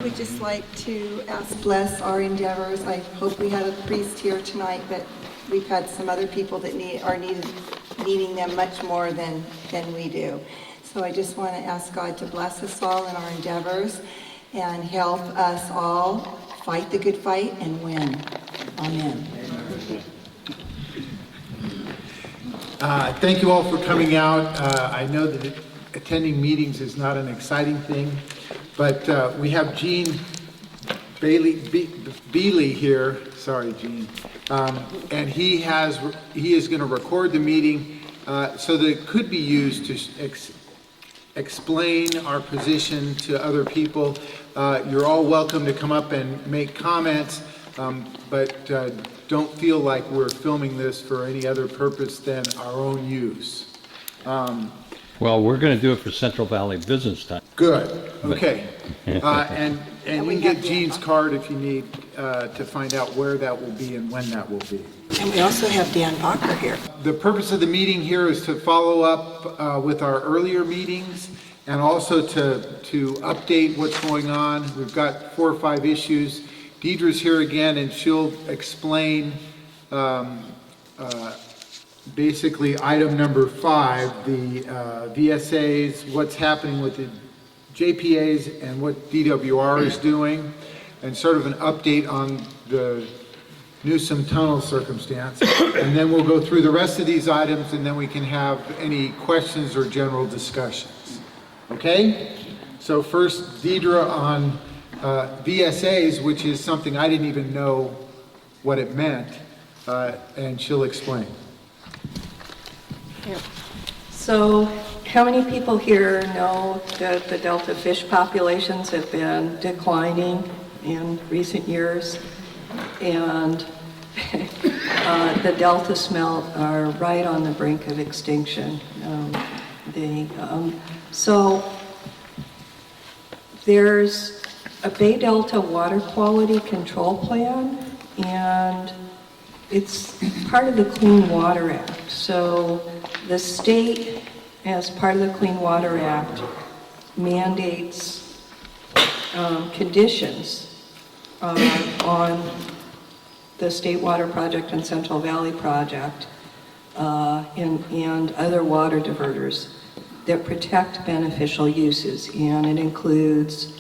would just like to bless our endeavors. I hope we had a priest here tonight, but we've had some other people that needing them much more than we do. So I just want to ask God to bless us all in our endeavors and help us all fight the good fight and win. Amen. Thank you all for coming out. I know that attending meetings is not an exciting thing, but we have Gene Bealey here. Sorry, Gene. And he is going to record the meeting so that it could be used to explain our position to other people. You're all welcome to come up and make comments, but don't feel like we're filming this for any other purpose than our own use. Well, we're going to do it for Central Valley Business Time. Good. Okay. And you can get Gene's card if you need to find out where that will be and when that will be. And we also have Dan Bacher here. The purpose of the meeting here is to follow up with our earlier meetings and also to update what's going on. We've got 4 or 5 issues. Deidre's here again, and she'll explain basically item number 5, the VSAs, what's happening with the JPAs and what DWR is doing, and sort of an update on the Newsom tunnel circumstance. And then we'll go through the rest of these items, and then we can have any questions or general discussions. Okay? So first, Deidre on VSAs, which is something I didn't even know what it meant, and she'll explain. Yeah. So how many people here know that the Delta fish populations have been declining in recent years? And the Delta smelt are right on the brink of extinction. So there's a Bay Delta water quality control plan, and it's part of the Clean Water Act. So the state, as part of the Clean Water Act, mandates conditions on the State Water Project and Central Valley Project and other water diverters that protect beneficial uses. And it includes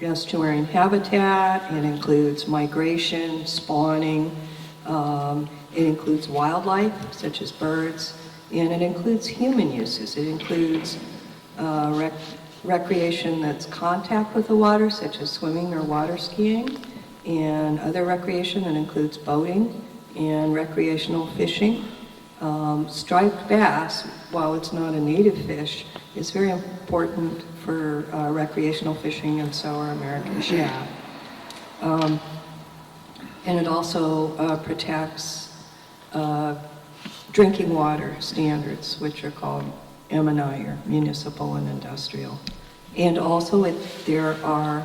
estuarine habitat, it includes migration, spawning, it includes wildlife such as birds, and it includes human uses. It includes recreation that's contact with the water, such as swimming or water skiing, and other recreation that includes boating and recreational fishing. Striped bass, while it's not a native fish, is very important for recreational fishing, and so are American shad. And it also protects drinking water standards, which are called M&I, or municipal and industrial. And also there are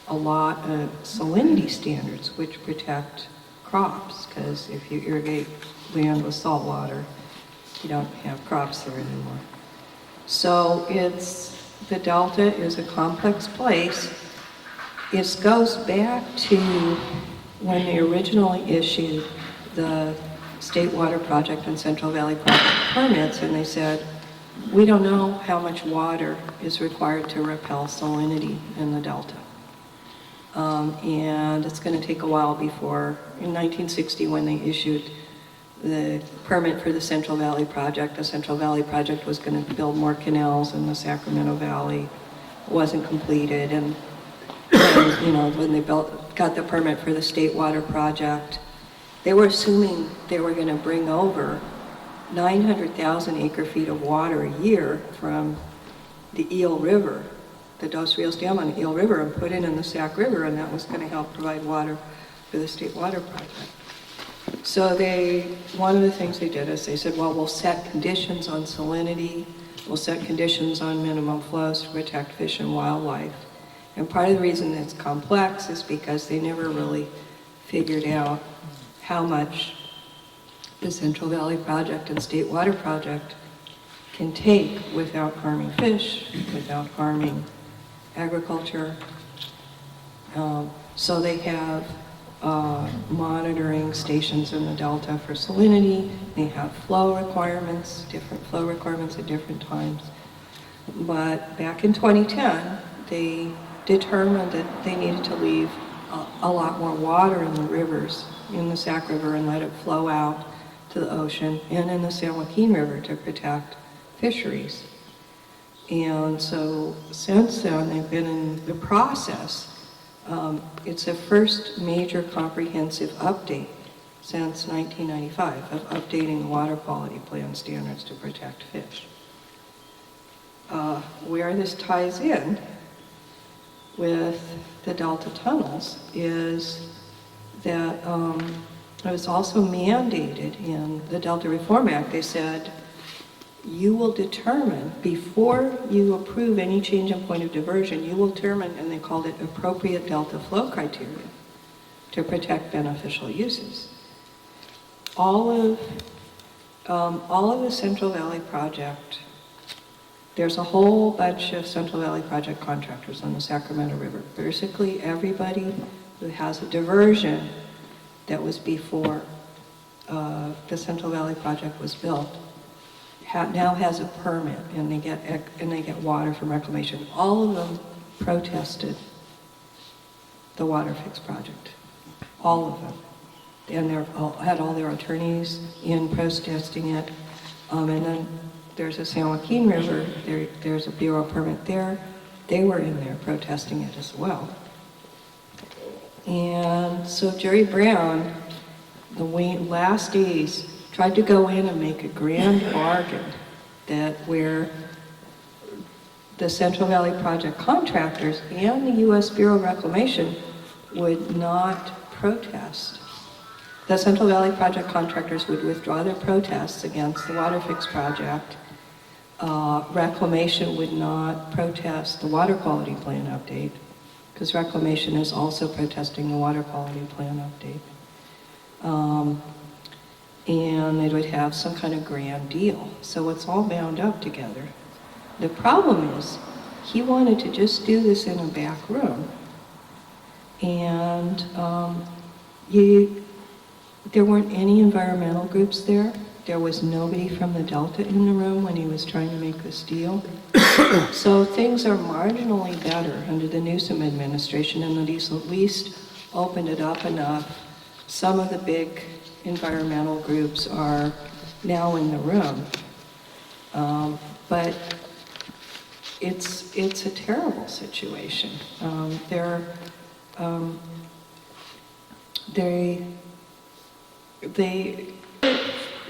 a lot of salinity standards which protect crops, because if you irrigate land with salt water, you don't have crops there anymore. So the Delta is a complex place. It goes back to when they originally issued the State Water Project and Central Valley Project permits, and they said, we don't know how much water is required to repel salinity in the Delta. And it's going to take a while before, in 1960, when they issued the permit for the Central Valley Project, the Central Valley Project was going to build more canals in the Sacramento Valley. It wasn't completed, and when they got the permit for the State Water Project, they were assuming they were going to bring over 900,000 acre-feet of water a year from the Eel River, the Dos Rios Dam on the Eel River, and put it in the Sac River, and that was going to help provide water for the State Water Project. So one of the things they did is they said, well, we'll set conditions on salinity, we'll set conditions on minimum flows to protect fish and wildlife. And part of the reason it's complex is because they never really figured out how much the Central Valley Project and State Water Project can take without harming fish, without harming agriculture. So they have monitoring stations in the delta for salinity. They have flow requirements, different flow requirements at different times. But back in 2010, they determined that they needed to leave a lot more water in the rivers, in the Sac River, and let it flow out to the ocean, and in the San Joaquin River to protect fisheries. And so since then, they've been in the process. It's the first major comprehensive update since 1995 of updating the water quality plan standards to protect fish. Where this ties in with the Delta tunnels is that it was also mandated in the Delta Reform Act. They said, you will determine, before you approve any change in point of diversion, you will determine, and they called it appropriate Delta flow criteria to protect beneficial uses. All of the Central Valley Project, there's a whole bunch of Central Valley Project contractors on the Sacramento River. Basically, everybody who has a diversion that was before the Central Valley Project was built now has a permit, and they get water from reclamation. All of them protested the water fix project, all of them, and they had all their attorneys in protesting it. And then there's a San Joaquin River. There's a Bureau permit there. They were in there protesting it as well. And so Jerry Brown, the last days, tried to go in and make a grand bargain that where the Central Valley Project contractors and the U.S. Bureau of Reclamation would not protest. The Central Valley Project contractors would withdraw their protests against the water fix project. Reclamation would not protest the water quality plan update, because Reclamation is also protesting the water quality plan update. And they would have some kind of grand deal. So it's all bound up together. The problem is, he wanted to just do this in a back room. And there weren't any environmental groups there. There was nobody from the Delta in the room when he was trying to make this deal. So things are marginally better under the Newsom administration, and he's at least opened it up enough. Some of the big environmental groups are now in the room. But it's a terrible situation.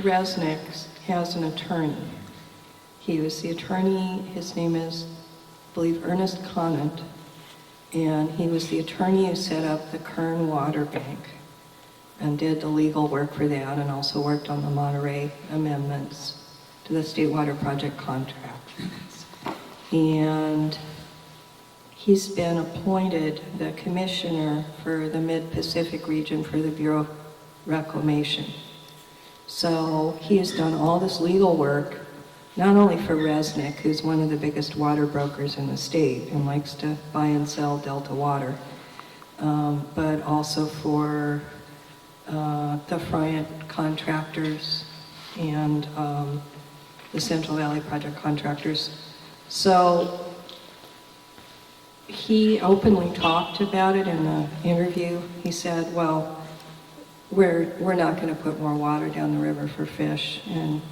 Resnick has an attorney. He was the attorney, his name is, I believe, Ernest Conant, and he was the attorney who set up the Kern Water Bank and did the legal work for that, and also worked on the Monterey amendments to the State Water Project contract. And he's been appointed the commissioner for the Mid-Pacific region for the Bureau of Reclamation. So he has done all this legal work, not only for Resnick, who's one of the biggest water brokers in the state and likes to buy and sell Delta water, but also for the Friant contractors and the Central Valley Project contractors. So he openly talked about it in the interview. He said, well, we're not going to put more water down the river for fish,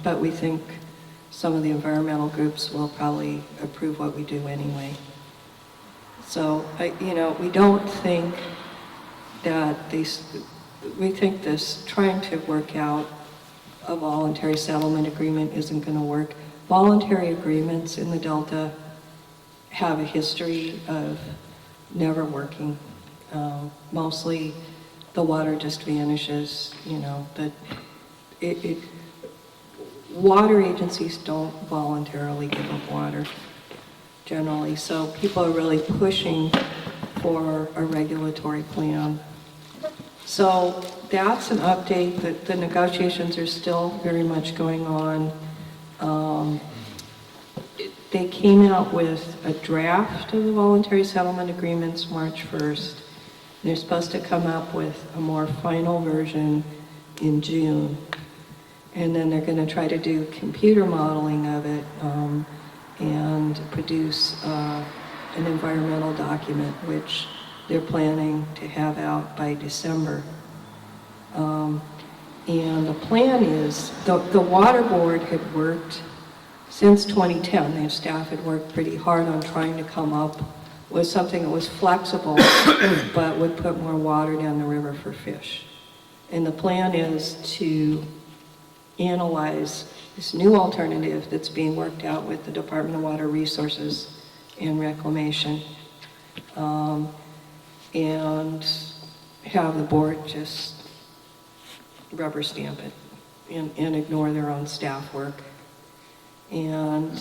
but we think some of the environmental groups will probably approve what we do anyway. So, we don't think that we think this trying to work out a voluntary settlement agreement isn't going to work. Voluntary agreements in the Delta have a history of never working. Mostly the water just vanishes, water agencies don't voluntarily give up water generally, so people are really pushing for a regulatory plan. So that's an update. That the negotiations are still very much going on. They came out with a draft of the voluntary settlement agreements March 1st. They're supposed to come up with a more final version in June. And then they're going to try to do computer modeling of it and produce an environmental document, which they're planning to have out by December. And the plan is, the water board had worked since 2010. Their staff had worked pretty hard on trying to come up with something that was flexible, but would put more water down the river for fish. And the plan is to analyze this new alternative that's being worked out with the Department of Water Resources and Reclamation, and have the board just rubber stamp it and ignore their own staff work. And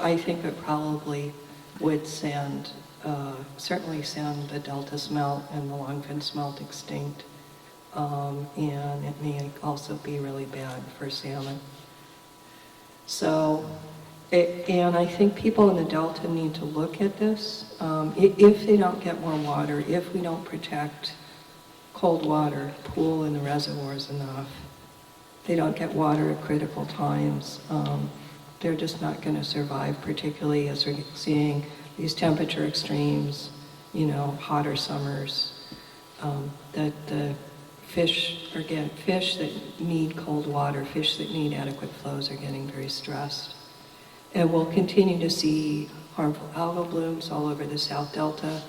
I think it probably would certainly send the Delta smelt and the longfin smelt extinct. And it may also be really bad for salmon. So, and I think people in the Delta need to look at this. If they don't get more water, if we don't protect cold water, pool in the reservoirs enough, they don't get water at critical times, they're just not going to survive, particularly as we're seeing these temperature extremes, hotter summers, that the fish that need cold water, fish that need adequate flows are getting very stressed. And we'll continue to see harmful algal blooms all over the South Delta.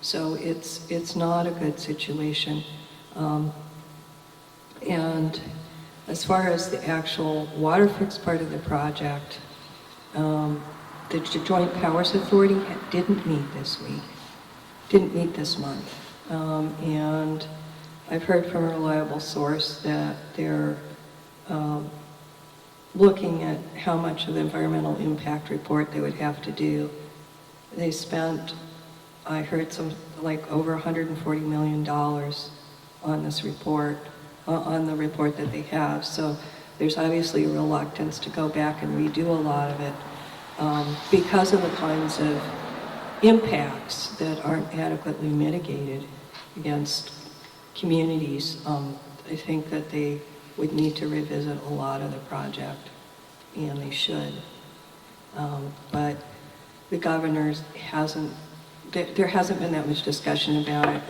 So it's not a good situation. And as far as the actual water fix part of the project, the Joint Powers Authority didn't meet this month. And I've heard from a reliable source that they're looking at how much of the environmental impact report they would have to do. They spent, I heard over $140 million on this report, on the report that they have. So there's obviously a reluctance to go back and redo a lot of it because of the kinds of impacts that aren't adequately mitigated against communities. I think that they would need to revisit a lot of the project, and they should. But the governor there hasn't been that much discussion about it.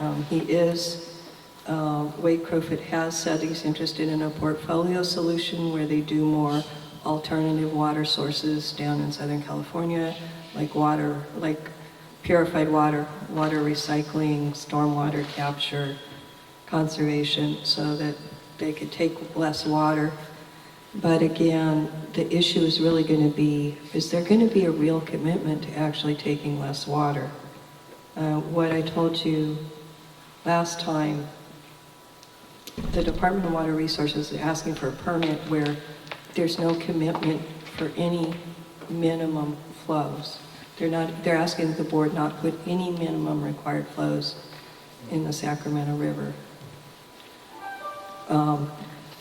Wade Crowfoot has said he's interested in a portfolio solution where they do more alternative water sources down in Southern California, like purified water recycling, stormwater capture, conservation, so that they could take less water. But again, the issue is really going to be, is there going to be a real commitment to actually taking less water? What I told you last time, the Department of Water Resources is asking for a permit where there's no commitment for any minimum flows. They're asking the board not to put any minimum required flows in the Sacramento River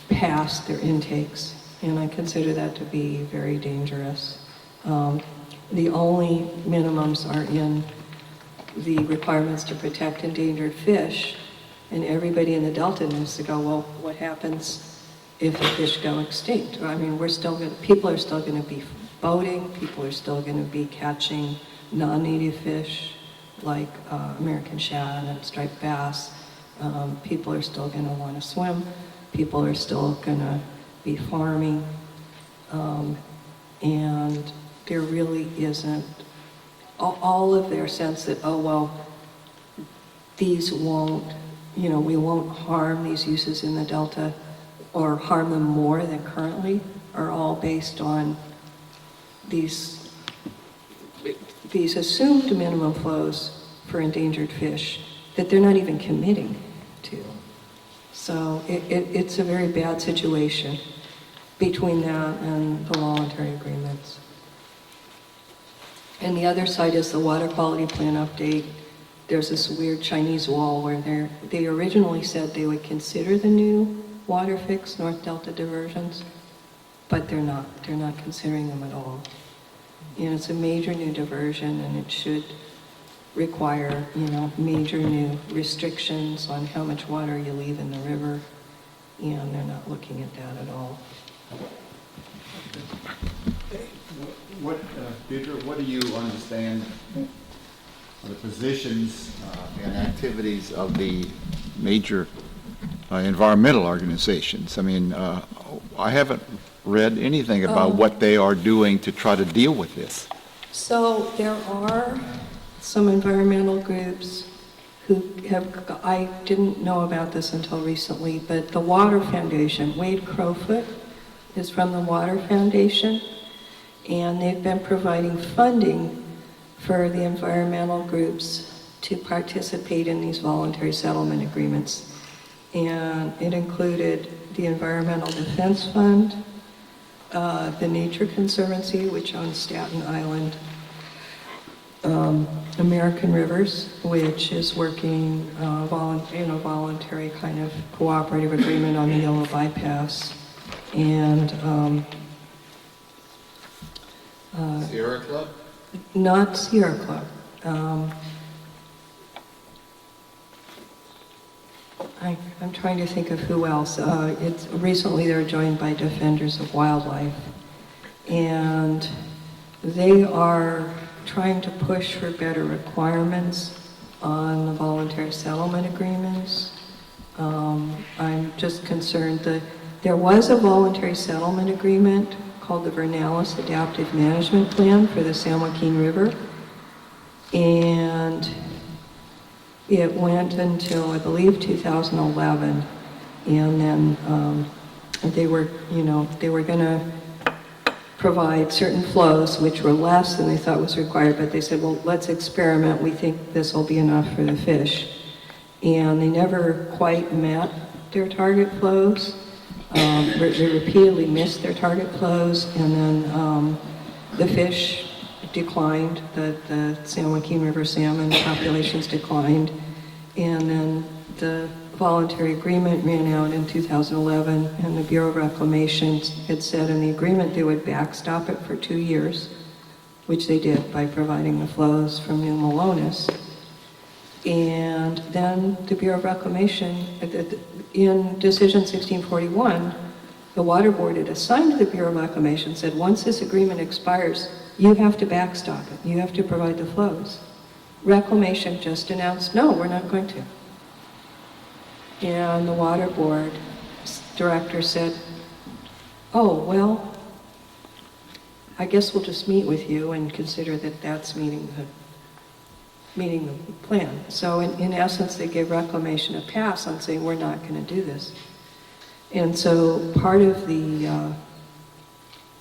past their intakes, and I consider that to be very dangerous. The only minimums are in the requirements to protect endangered fish, and everybody in the Delta needs to go, well, what happens if the fish go extinct? I mean, people are still going to be boating, people are still going to be catching non-native fish like American shad and striped bass. People are still going to want to swim. People are still going to be farming. And there really isn't all of their sense that, oh, well, these won't, we won't harm these uses in the Delta or harm them more than currently, are all based on these assumed minimum flows for endangered fish that they're not even committing to. So it's a very bad situation between that and the voluntary agreements. And the other side is the water quality plan update. There's this weird Chinese wall where they originally said they would consider the new water fix North Delta diversions, but they're not considering them at all. And it's a major new diversion, and it should require, major new restrictions on how much water you leave in the river, and they're not looking at that at all. What, Peter, what do you understand of the positions and activities of the major environmental organizations? I mean, I haven't read anything about what they are doing to try to deal with this. So there are some environmental groups who have, I didn't know about this until recently, but the Water Foundation, Wade Crowfoot is from the Water Foundation, and they've been providing funding for the environmental groups to participate in these voluntary settlement agreements. And it included the Environmental Defense Fund, the Nature Conservancy, which owns Staten Island, American Rivers, which is working voluntary kind of cooperative agreement on the Yellow Bypass, and Sierra Club? not Sierra Club. I'm trying to think of who else. Recently they were joined by Defenders of Wildlife, and they are trying to push for better requirements on the voluntary settlement agreements. I'm just concerned that there was a voluntary settlement agreement called the Vernalis Adaptive Management Plan for the San Joaquin River, and it went until, I believe, 2011, and then they were going to provide certain flows which were less than they thought was required, but they said, well, let's experiment. We think this will be enough for the fish. And they never quite met their target flows. They repeatedly missed their target flows, and then the fish declined, the San Joaquin River salmon populations declined, and then the voluntary agreement ran out in 2011, and the Bureau of Reclamation had said in the agreement they would backstop it for 2 years, which they did by providing the flows from New Melones. And then the Bureau of Reclamation, in Decision 1641, the Water Board had assigned to the Bureau of Reclamation, said once this agreement expires, you have to backstop it. You have to provide the flows. Reclamation just announced, no, we're not going to. And the Water Board director said, oh, well, I guess we'll just meet with you and consider that that's meeting the plan. So in essence, they gave Reclamation a pass on saying, we're not going to do this. And so part of the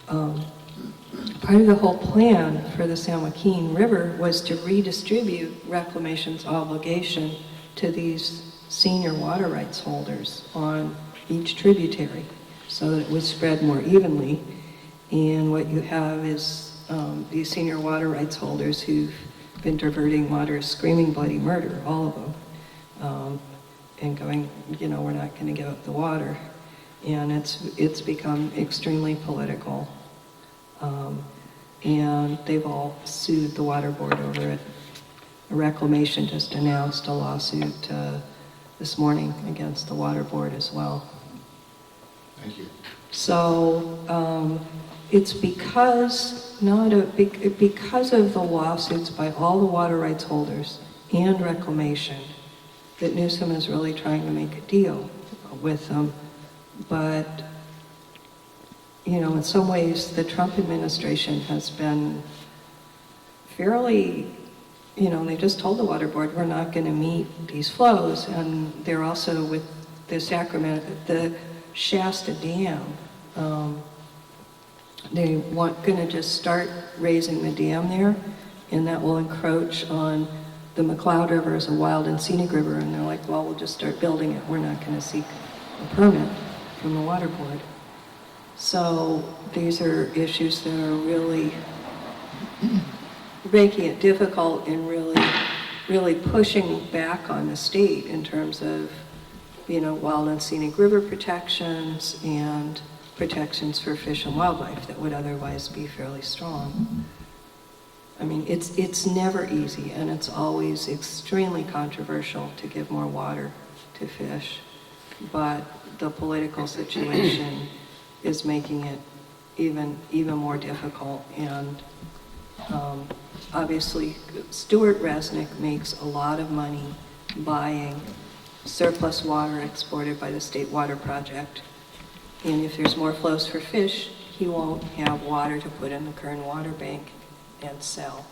whole plan for the San Joaquin River was to redistribute Reclamation's obligation to these senior water rights holders on each tributary so that it would spread more evenly. And what you have is these senior water rights holders who've been diverting water, screaming bloody murder, all of them, and going, we're not going to give up the water. And it's become extremely political. And they've all sued the Water Board over it. Reclamation just announced a lawsuit this morning against the Water Board as well. Thank you. So it's because of the lawsuits by all the water rights holders and Reclamation that Newsom is really trying to make a deal with them. But in some ways, the Trump administration has been fairly, they just told the Water Board, we're not going to meet these flows. And they're also with the Shasta Dam. They going to just start raising the dam there, and that will encroach on the McCloud River as a wild and scenic river. And they're like, well, we'll just start building it. We're not going to seek a permit from the Water Board. So these are issues that are really making it difficult and really pushing back on the state in terms of, wild and scenic river protections and protections for fish and wildlife that would otherwise be fairly strong. I mean, it's never easy, and it's always extremely controversial to give more water to fish, but the political situation is making it even more difficult. And obviously, Stuart Resnick makes a lot of money buying surplus water exported by the State Water Project. And if there's more flows for fish, he won't have water to put in the Kern Water Bank and sell.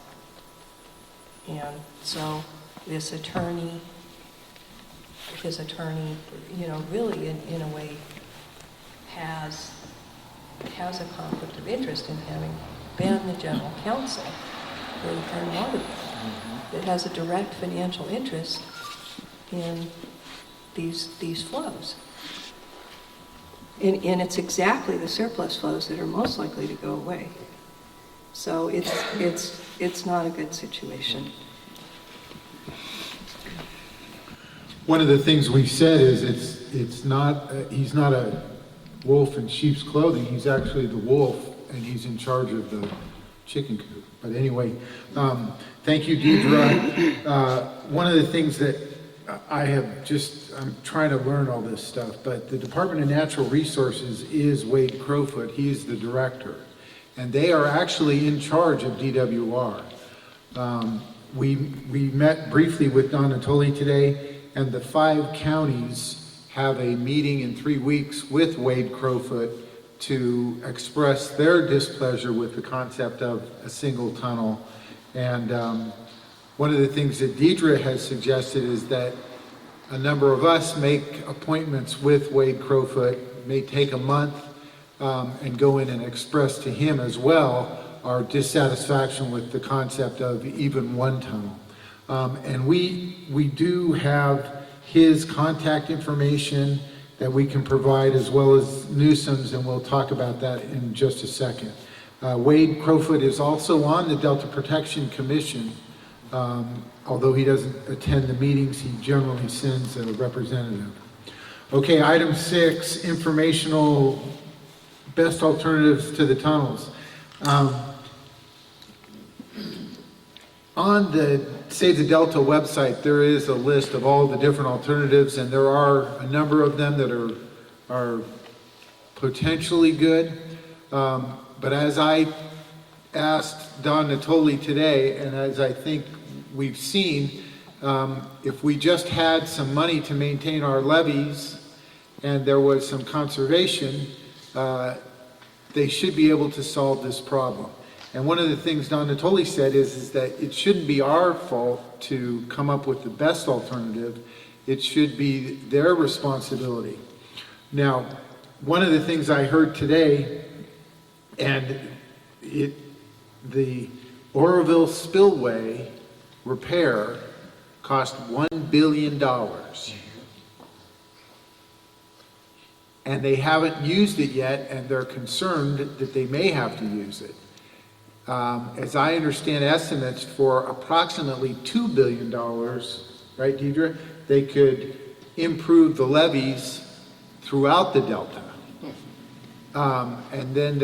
And so his attorney, you know, really in a way has a conflict of interest in having been the general counsel for the Kern Water Bank. That has a direct financial interest in these flows. And it's exactly the surplus flows that are most likely to go away. So it's not a good situation. One of the things we said is he's not a wolf in sheep's clothing. He's actually the wolf, and he's in charge of the chicken coop. But anyway, thank you, Deidre. One of the things that I'm trying to learn all this stuff, but the Department of Natural Resources is Wade Crowfoot. He's the director, and they are actually in charge of DWR. We met briefly with Don Natoli today, and the 5 counties have a meeting in 3 weeks with Wade Crowfoot to express their displeasure with the concept of a single tunnel. And one of the things that Deidre has suggested is that a number of us make appointments with Wade Crowfoot, may take a month, and go in and express to him as well our dissatisfaction with the concept of even one tunnel. And we do have his contact information that we can provide, as well as Newsom's, and we'll talk about that in just a second. Wade Crowfoot is also on the Delta Protection Commission. Although he doesn't attend the meetings, he generally sends a representative. Okay, item 6, informational best alternatives to the tunnels. On the Save the Delta website, there is a list of all the different alternatives, and there are a number of them that are potentially good. But as I asked Don Natoli today, and as I think we've seen, if we just had some money to maintain our levees and there was some conservation, they should be able to solve this problem. And one of the things Don Natoli said is that it shouldn't be our fault to come up with the best alternative. It should be their responsibility. Now, one of the things I heard today, and the Oroville Spillway repair cost $1 billion. And they haven't used it yet, and they're concerned that they may have to use it. As I understand estimates, for approximately $2 billion, right, Deidre, they could improve the levees throughout the Delta. And then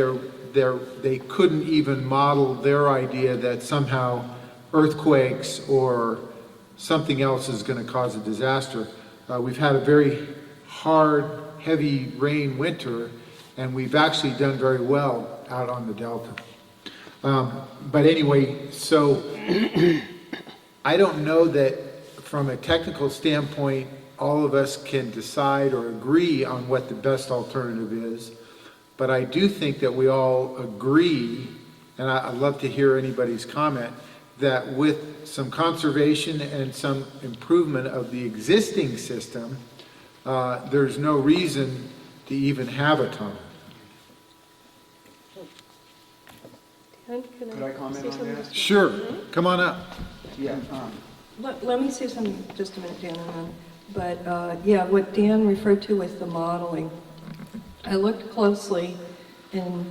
they couldn't even model their idea that somehow earthquakes or something else is going to cause a disaster. We've had a very hard, heavy rain winter, and we've actually done very well out on the Delta. But anyway, so I don't know that from a technical standpoint, all of us can decide or agree on what the best alternative is. But I do think that we all agree, and I'd love to hear anybody's comment, that with some conservation and some improvement of the existing system, there's no reason to even have a tunnel. Could I comment on that? Sure, come on up. Yeah. Let me say something just a minute, Dan, and then, but yeah, what Dan referred to with the modeling, I looked closely in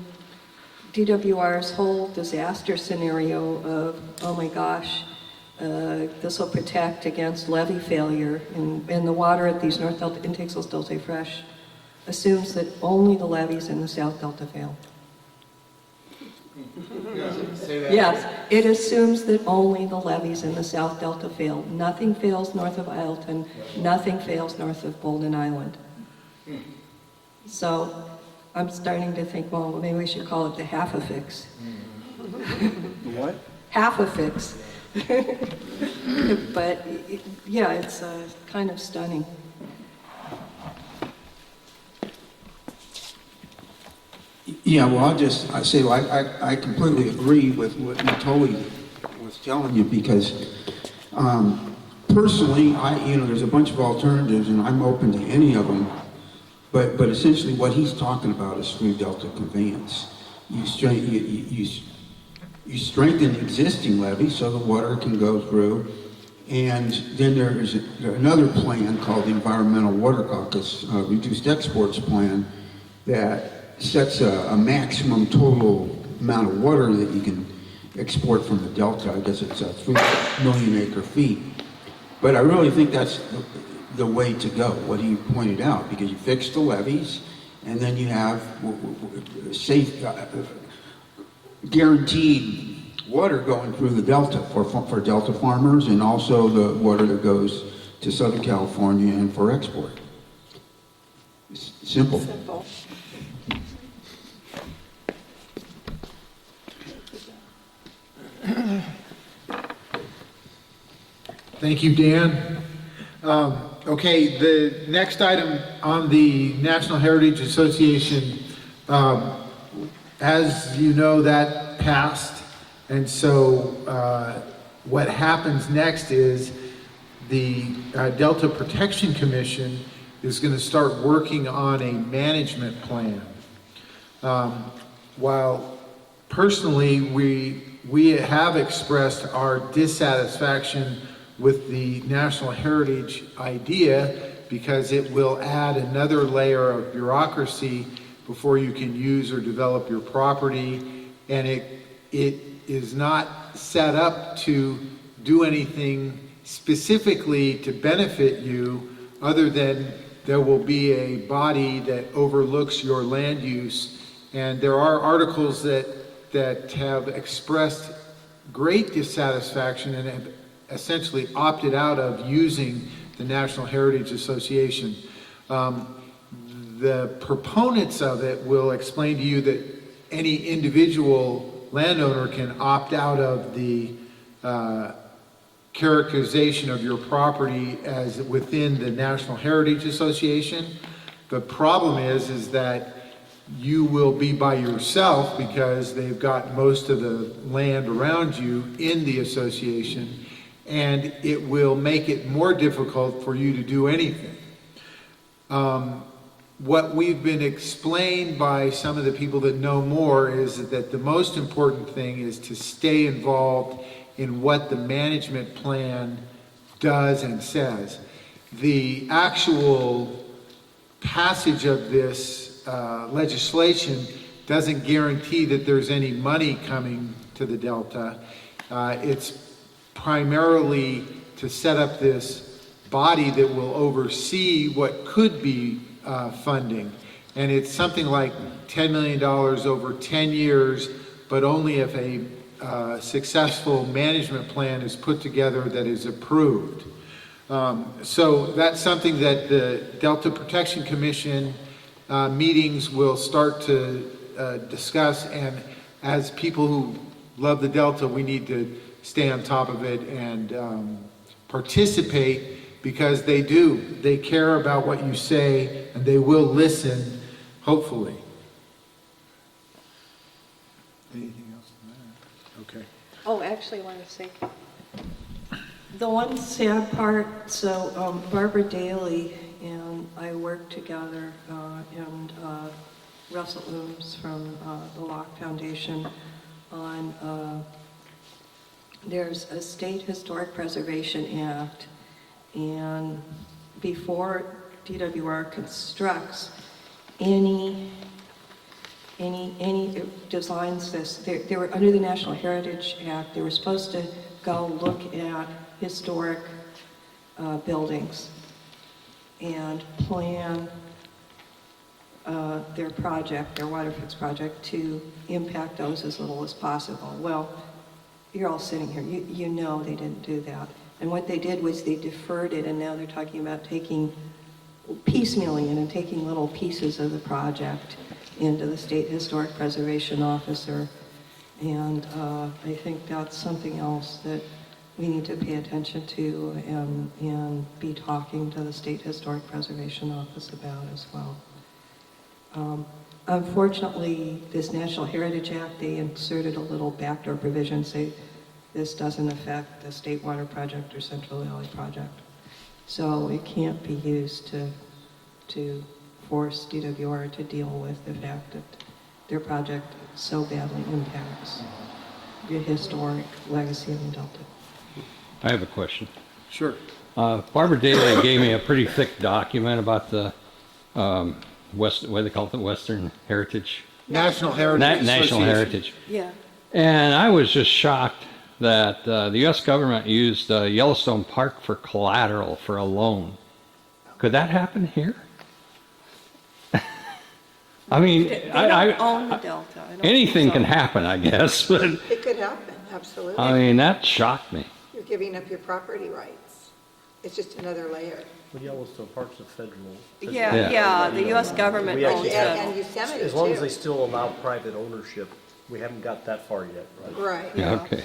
DWR's whole disaster scenario of, oh my gosh, this will protect against levee failure, and the water at these North Delta intakes will still stay fresh. assumes that only the levees in the South Delta fail. Yes, it assumes that only the levees in the South Delta fail. Nothing fails north of Isleton, nothing fails north of Bolden Island. So I'm starting to think, well, maybe we should call it the half-a-fix. What? Half-a-fix. But, yeah, it's kind of stunning. Yeah, well, I say, I completely agree with what Natoli was telling you, because personally, there's a bunch of alternatives, and I'm open to any of them, but essentially what he's talking about is through Delta conveyance. You strengthen existing levees so the water can go through, and then there's another plan called the Environmental Water Caucus Reduced Exports Plan that sets a maximum total amount of water that you can export from the Delta. I guess it's 3 million acre feet. But I really think that's the way to go, what he pointed out, because you fix the levees, and then you have safe, guaranteed water going through the Delta for Delta farmers, and also the water that goes to Southern California and for export. It's simple. Simple. Thank you, Dan. Okay, the next item on the National Heritage Association, as you know, that passed, and so what happens next is the Delta Protection Commission is going to start working on a management plan. While personally we have expressed our dissatisfaction with the National Heritage idea, because it will add another layer of bureaucracy before you can use or develop your property, and it is not set up to do anything specifically to benefit you, other than there will be a body that overlooks your land use. And there are articles that have expressed great dissatisfaction and have essentially opted out of using the National Heritage Association. The proponents of it will explain to you that any individual landowner can opt out of the characterization of your property as within the National Heritage Association. The problem is that you will be by yourself, because they've got most of the land around you in the association, and it will make it more difficult for you to do anything. What we've been explained by some of the people that know more is that the most important thing is to stay involved in what the management plan does and says. The actual passage of this legislation doesn't guarantee that there's any money coming to the Delta. It's primarily to set up this body that will oversee what could be funding. And it's something like $10 million over 10 years, but only if a successful management plan is put together that is approved. So that's something that the Delta Protection Commission meetings will start to discuss, and as people who love the Delta, we need to stay on top of it and participate, because they care about what you say, and they will listen, hopefully. Anything else on that? Okay. Oh, actually, I want to say, the one sad part, so Barbara Daly and I worked together, and Russell Ooms from the Locke Foundation on, there's a State Historic Preservation Act, and before DWR constructs any designs this, they were under the National Heritage Act, they were supposed to go look at historic buildings and plan their project, their water fix project, to impact those as little as possible. Well, you're all sitting here, you know they didn't do that. And what they did was they deferred it, and now they're talking about piecemealing it and taking little pieces of the project into the State Historic Preservation Officer. And I think that's something else that we need to pay attention to and be talking to the State Historic Preservation Office about as well. Unfortunately, this National Heritage Act, they inserted a little backdoor provision, say this doesn't affect the State Water Project or Central Valley Project. So it can't be used to force DWR to deal with the fact that their project so badly impacts the historic legacy of the Delta. I have a question. Sure. Barbara Daly gave me a pretty thick document about the what do they call it, the Western Heritage? National Heritage National Association. Heritage. Yeah. And I was just shocked that the U.S. government used Yellowstone Park for collateral for a loan. Could that happen here? I mean, They don't own the Delta. I don't anything think so. can happen, I guess, but It could happen, absolutely. I mean, that shocked me. You're giving up your property rights. It's just another layer. Well, Yellowstone Park's a federal. Yeah, the U.S. government We owns actually And it. and Yosemite As long as they too. still allow private ownership, we haven't got that far yet, right? Right. Yeah, okay.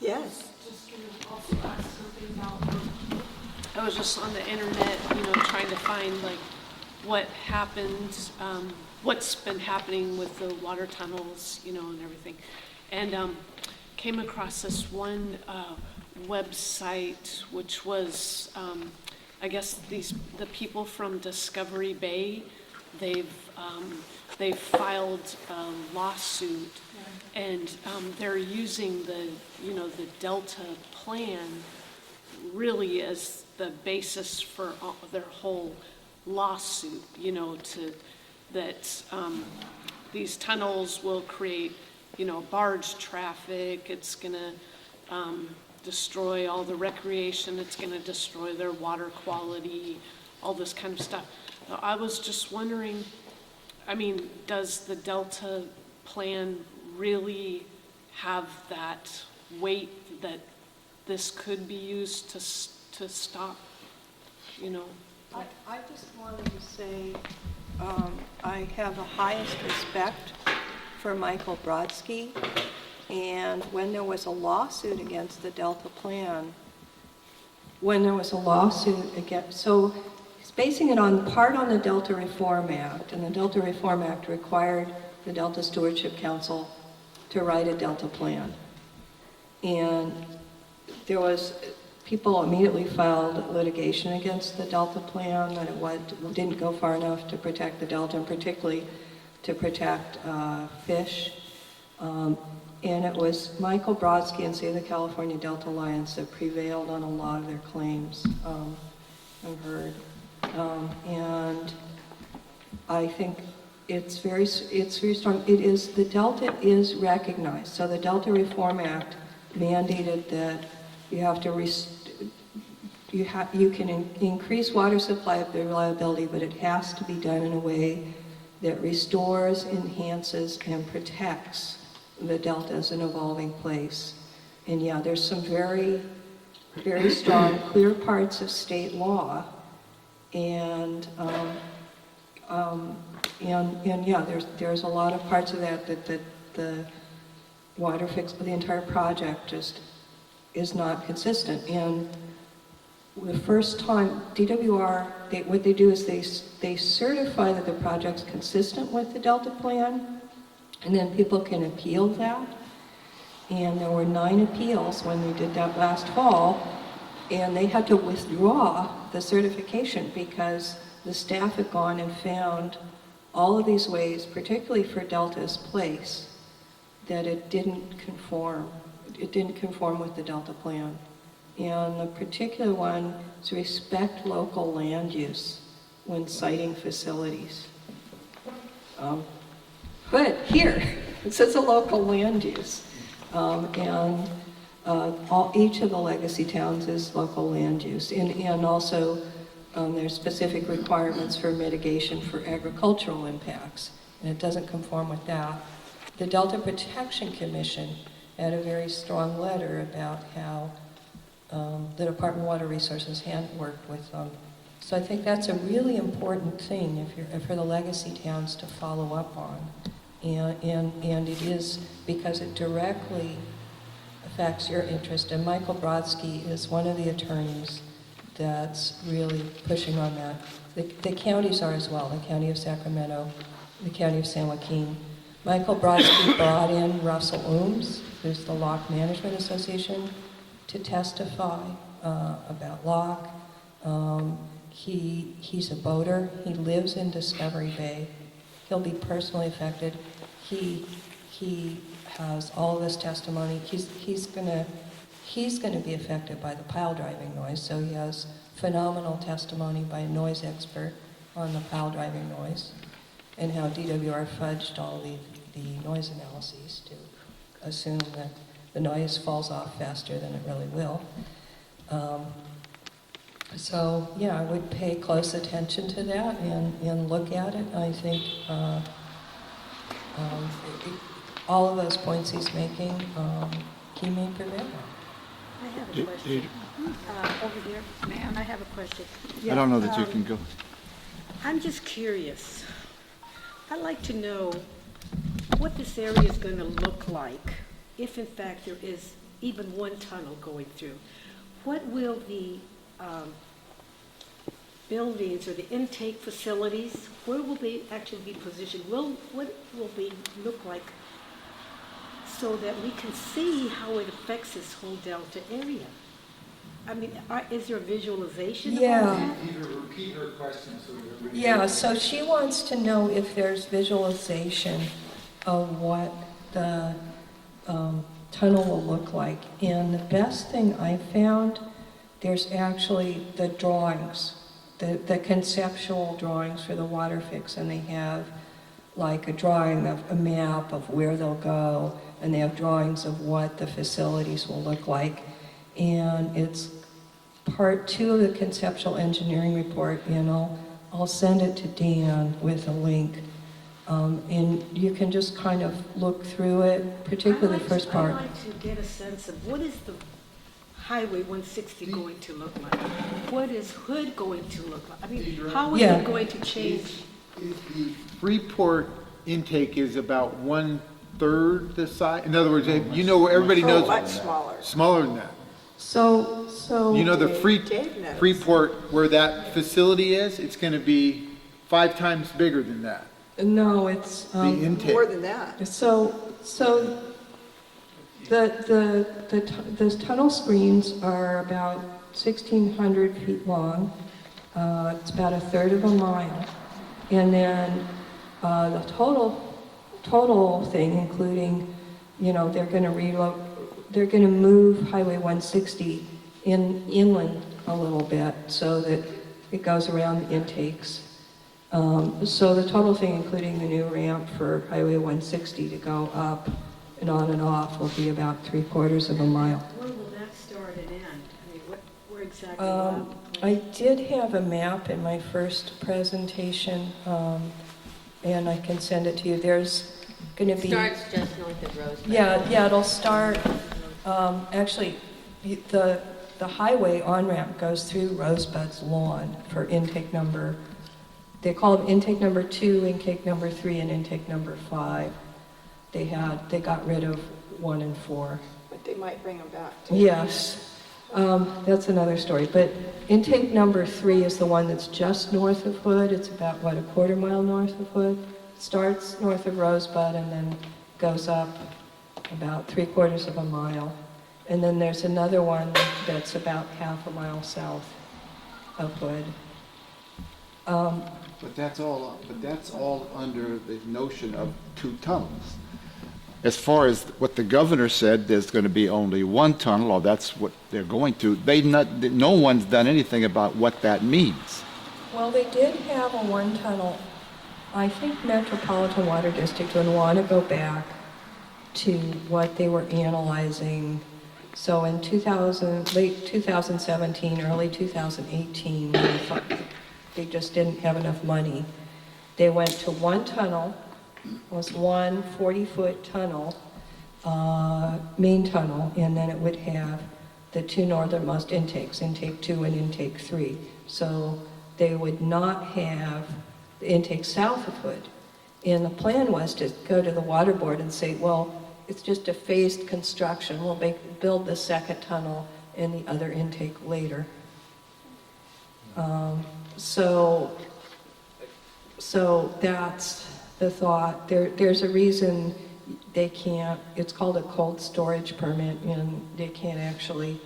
Yes. Just gonna also ask something about, I was just on the internet, trying to find like what happened, what's been happening with the water tunnels, and everything. And came across this one website, which was, I guess the people from Discovery Bay, they've filed a lawsuit, and they're using the Delta plan really as the basis for their whole lawsuit, that these tunnels will create, barge traffic, it's gonna destroy all the recreation, it's gonna destroy their water quality, all this kind of stuff. Now, I was just wondering, I mean, does the Delta plan really have that weight that this could be used to stop, I just wanted to say, I have the highest respect for Michael Brodsky, and when there was a lawsuit against the Delta plan, so he's basing it on the Delta Reform Act, and the Delta Reform Act required the Delta Stewardship Council to write a Delta plan. And people immediately filed litigation against the Delta plan, that it didn't go far enough to protect the Delta, and particularly to protect fish. And it was Michael Brodsky and Save the California Delta Alliance that prevailed on a lot of their claims, I've heard. And I think it's very strong. The Delta is recognized. So the Delta Reform Act mandated that you have to you can increase water supply reliability, but it has to be done in a way that restores, enhances, and protects the Delta as an evolving place. And yeah, there's some very, very strong, clear parts of state law, and yeah, there's a lot of parts of that the water fix, the entire project just is not consistent. And the first time DWR, what they do is they certify that the project's consistent with the Delta plan, and then people can appeal that. And there were 9 appeals when they did that last fall, and they had to withdraw the certification because the staff had gone and found all of these ways, particularly for Delta's place, that it didn't conform. It didn't conform with the Delta plan. And the particular one is respect local land use when siting facilities. But here, it says a local land use. And Each of the legacy towns is local land use, and also there's specific requirements for mitigation for agricultural impacts, and it doesn't conform with that. The Delta Protection Commission had a very strong letter about how the Department of Water Resources hadn't worked with them. So I think that's a really important thing for the legacy towns to follow up on. And it is because it directly affects your interest. And Michael Brodsky is one of the attorneys that's really pushing on that. The counties are as well, the County of Sacramento, the County of San Joaquin. Michael Brodsky brought in Russell Ooms, who's the Locke Management Association, to testify about Locke. He's a boater. He lives in Discovery Bay. He'll be personally affected. He has all of this testimony. He's gonna be affected by the pile driving noise. So he has phenomenal testimony by a noise expert on the pile driving noise and how DWR fudged all the noise analyses to assume that the noise falls off faster than it really will. So yeah, I would pay close attention to that and look at it. I think all of those points he's making, he may prevail on. I have a question. Over here, ma'am, I have a question. I don't know that you can go. I'm just curious. I'd like to know what this area is going to look like if in fact there is even one tunnel going through. What will the buildings or the intake facilities, where will they actually be positioned? What will they look like so that we can see how it affects this whole Delta area? I mean, is there a visualization about that? Either repeat her question so everybody. Yeah, so she wants to know if there's visualization of what the tunnel will look like. And the best thing I found, there's actually the drawings, the conceptual drawings for the water fix, and they have like a drawing of a map of where they'll go, and they have drawings of what the facilities will look like. And it's part 2 of the conceptual engineering report, and I'll send it to Dan with a link. And you can just kind of look through it, particularly the first part. I'd like to get a sense of what is the Highway 160 going to look like? What is Hood going to look like? I mean, how is it going to change? The Freeport intake is about 1/3 the size. In other words, you know, everybody knows. Much smaller. Smaller than that. So You know the Dave knows. Freeport, where that facility is, it's going to be 5 times bigger than that. no, it's The intake. More than that. so the tunnel screens are about 1,600 feet long. It's about 1/3 of a mile, and then the total thing, including, you know, they're going to move Highway 160 inland a little bit so that it goes around the intakes. So the total thing, including the new ramp for Highway 160 to go up and on and off, will be about 3/4 of a mile. Where will that start and end? I mean, where exactly will I did have a map in my first presentation, and I can send it to you. There's going to be... Starts just north of Rosebud. Yeah, it'll start, actually, the highway on-ramp goes through Rosebud's lawn for intake number, they call them intake number 2, intake number 3, and intake number 5. They got rid of 1 and 4. But they might bring them back too. Yes, that's another story. But intake number 3 is the one that's just north of Hood. It's about, what, 1/4 mile north of Hood? Starts north of Rosebud and then goes up about 3/4 of a mile. And then there's another one that's about 1/2 mile south of Hood. But that's all under the notion of 2 tunnels. As far as what the governor said, there's going to be only 1 tunnel, or that's what they're going to. No one's done anything about what that means. Well, they did have a 1 tunnel. I think Metropolitan Water District would want to go back to what they were analyzing So in 2000, late 2017, early 2018, when they just didn't have enough money, they went to one tunnel, was one 40-foot tunnel, main tunnel, and then it would have the two northernmost intakes, intake 2 and intake 3. So they would not have the intake south of Hood. And the plan was to go to the water board and say, well, it's just a phased construction. We'll build the second tunnel and the other intake later. So that's the thought. There's a reason they can't, it's called a cold storage permit, and they can't actually,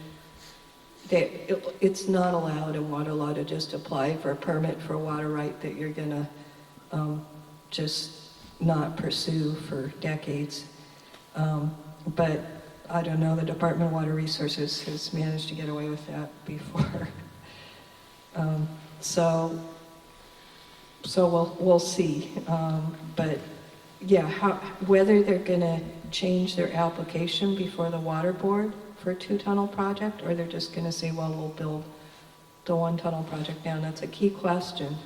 it's not allowed in water law to just apply for a permit for a water right that you're gonna just not pursue for decades. But I don't know, the Department of Water Resources has managed to get away with that before. So we'll see. But yeah, whether they're gonna change their application before the water board for a 2-tunnel project, or they're just gonna say, well, we'll build the 1-tunnel project now, that's a key question.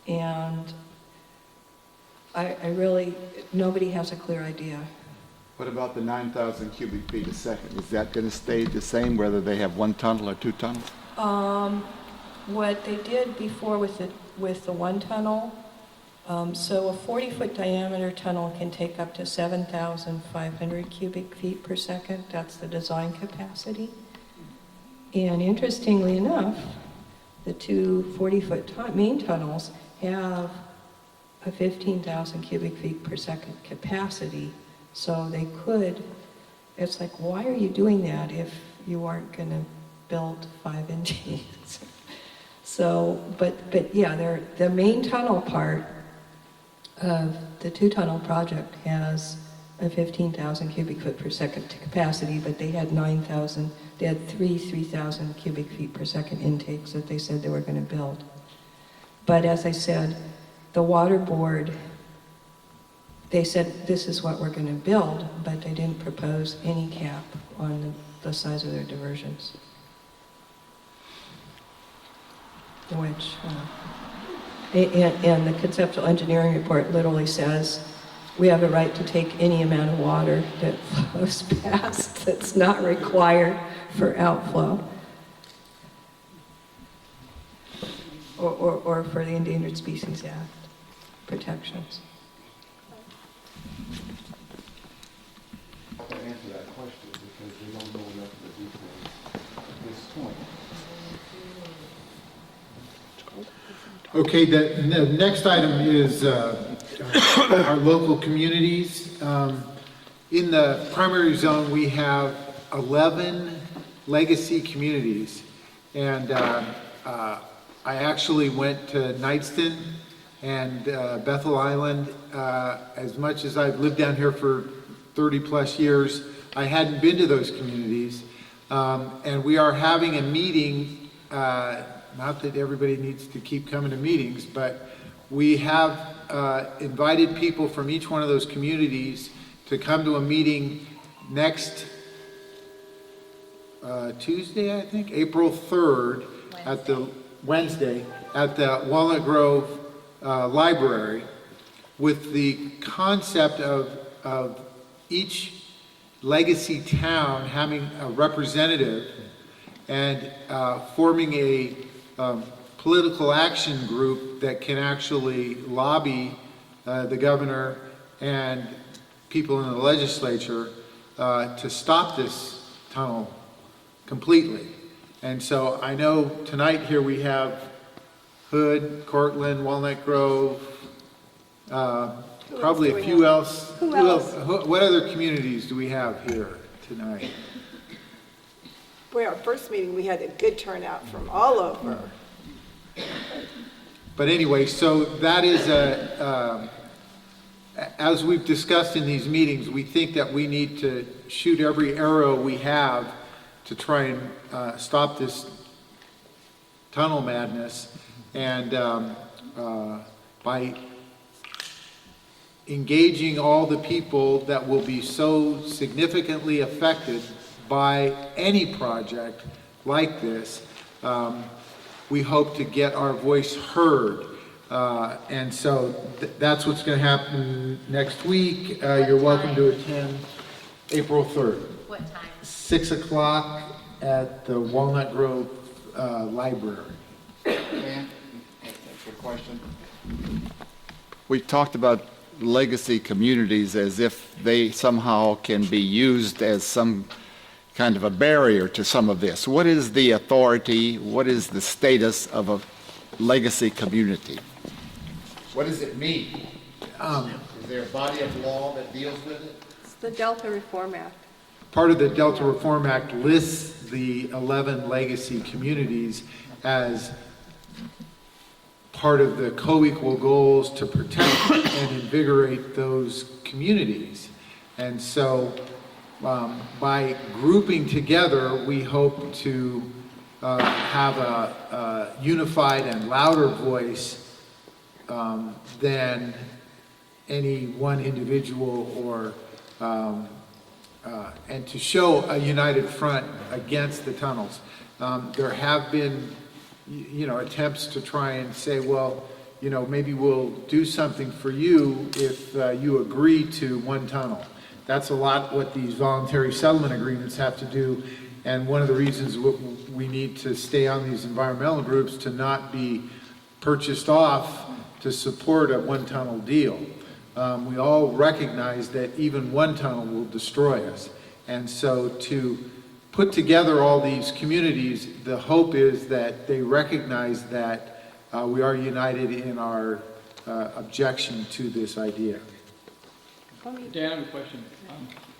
And I really, nobody has a clear idea. What about the 9,000 cubic feet a second? Is that going to stay the same whether they have 1 tunnel or 2 tunnels? What they did before with the 1-tunnel, so a 40-foot diameter tunnel can take up to 7,500 cubic feet per second. That's the design capacity. And interestingly enough, the two 40-foot main tunnels have a 15,000 cubic feet per second capacity. So they could, it's like, why are you doing that if you aren't going to build 5 inches? So, but yeah, the main tunnel part of the 2-tunnel project has a 15,000 cubic foot per second capacity, but they had 9,000, they had 3,000 cubic feet per second intakes that they said they were going to build. But as I said, the water board, they said this is what we're going to build, but they didn't propose any cap on the size of their diversions. Which, and the conceptual engineering report literally says we have a right to take any amount of water that flows past that's not required for outflow. Or for the Endangered Species Act protections. To answer that question because we don't know enough of the details at this point. Okay, the next item is our local communities. In the primary zone, we have 11 legacy communities. And I actually went to Knightston and Bethel Island. As much as I've lived down here for 30 plus years, I hadn't been to those communities. And we are having a meeting, not that everybody needs to keep coming to meetings, but we have invited people from each one of those communities to come to a meeting next Tuesday, I think, April 3rd, at the Wednesday, at the Walnut Grove Library, with the concept of each legacy town having a representative and forming a political action group that can actually lobby the governor and people in the legislature to stop this tunnel completely. And so I know tonight here we have Hood, Courtland, Walnut Grove, probably a few else. Who else? What other communities do we have here tonight? Boy, our first meeting, we had a good turnout from all over. But anyway, so that is as we've discussed in these meetings, we think that we need to shoot every arrow we have to try and stop this tunnel madness. And by engaging all the people that will be so significantly affected by any project like this, we hope to get our voice heard. And so that's what's going to happen next week. You're welcome to attend April 3rd. What time? 6 o'clock at the Walnut Grove Library. Dan, that's your question. We talked about legacy communities as if they somehow can be used as some kind of a barrier to some of this. What is the authority, what is the status of a legacy community? What does it mean? Is there a body of law that deals with it? It's the Delta Reform Act. Part of the Delta Reform Act lists the 11 legacy communities as part of the co-equal goals to protect and invigorate those communities. And so by grouping together, we hope to have a unified and louder voice than any one individual, or and to show a united front against the tunnels. There have been, attempts to try and say, well, maybe we'll do something for you if you agree to one tunnel. That's a lot what these voluntary settlement agreements have to do, and one of the reasons we need to stay on these environmental groups to not be purchased off to support a one-tunnel deal. We all recognize that even one tunnel will destroy us. And so to put together all these communities, the hope is that they recognize that we are united in our objection to this idea. Dan, I have a question.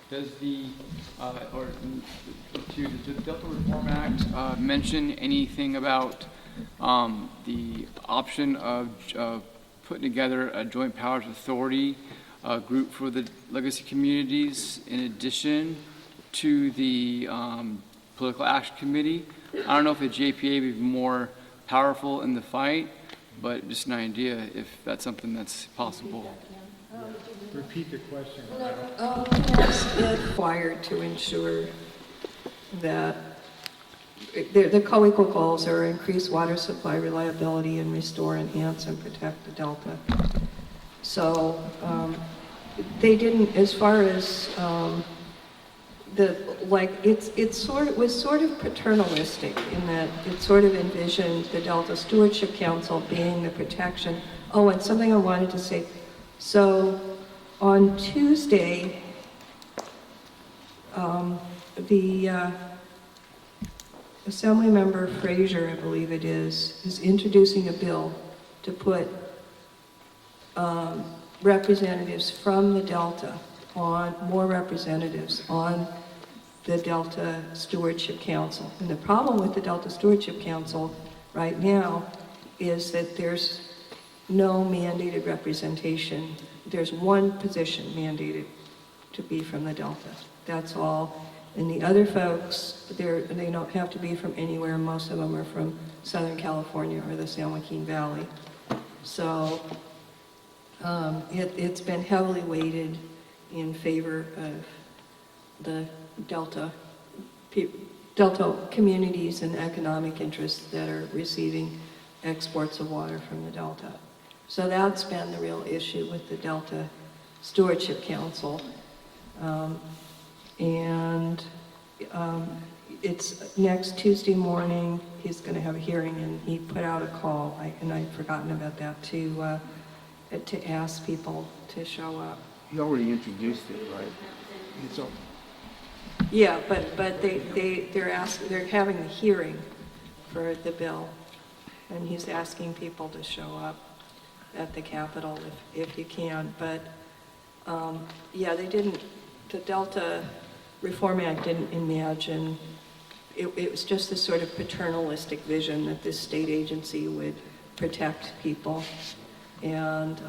Does the Delta Reform Act mention anything about the option of putting together a joint powers authority group for the legacy communities in addition to the political action committee? I don't know if the JPA would be more powerful in the fight, but just an idea if that's something that's possible. Repeat the question. It's required to ensure that the co-equal goals are increase water supply reliability and restore, enhance, and protect the Delta. So they didn't, as far as it was sort of paternalistic in that it sort of envisioned the Delta Stewardship Council being the protection. Oh, and something I wanted to say. So on Tuesday, the Assemblymember Frazier, I believe it is introducing a bill to put representatives from the Delta more representatives on the Delta Stewardship Council. And the problem with the Delta Stewardship Council right now is that there's no mandated representation. There's one position mandated to be from the Delta. That's all. And the other folks, they don't have to be from anywhere. Most of them are from Southern California or the San Joaquin Valley. So it's been heavily weighted in favor of the Delta communities and economic interests that are receiving exports of water from the Delta. So that's been the real issue with the Delta Stewardship Council. It's next Tuesday morning, he's going to have a hearing, and he put out a call, and I'd forgotten about that, to ask people to show up. He already introduced it, right? Yeah, but they're having a hearing for the bill, and he's asking people to show up at the Capitol if you can. But the Delta Reform Act didn't imagine, it was just this sort of paternalistic vision that this state agency would protect people. And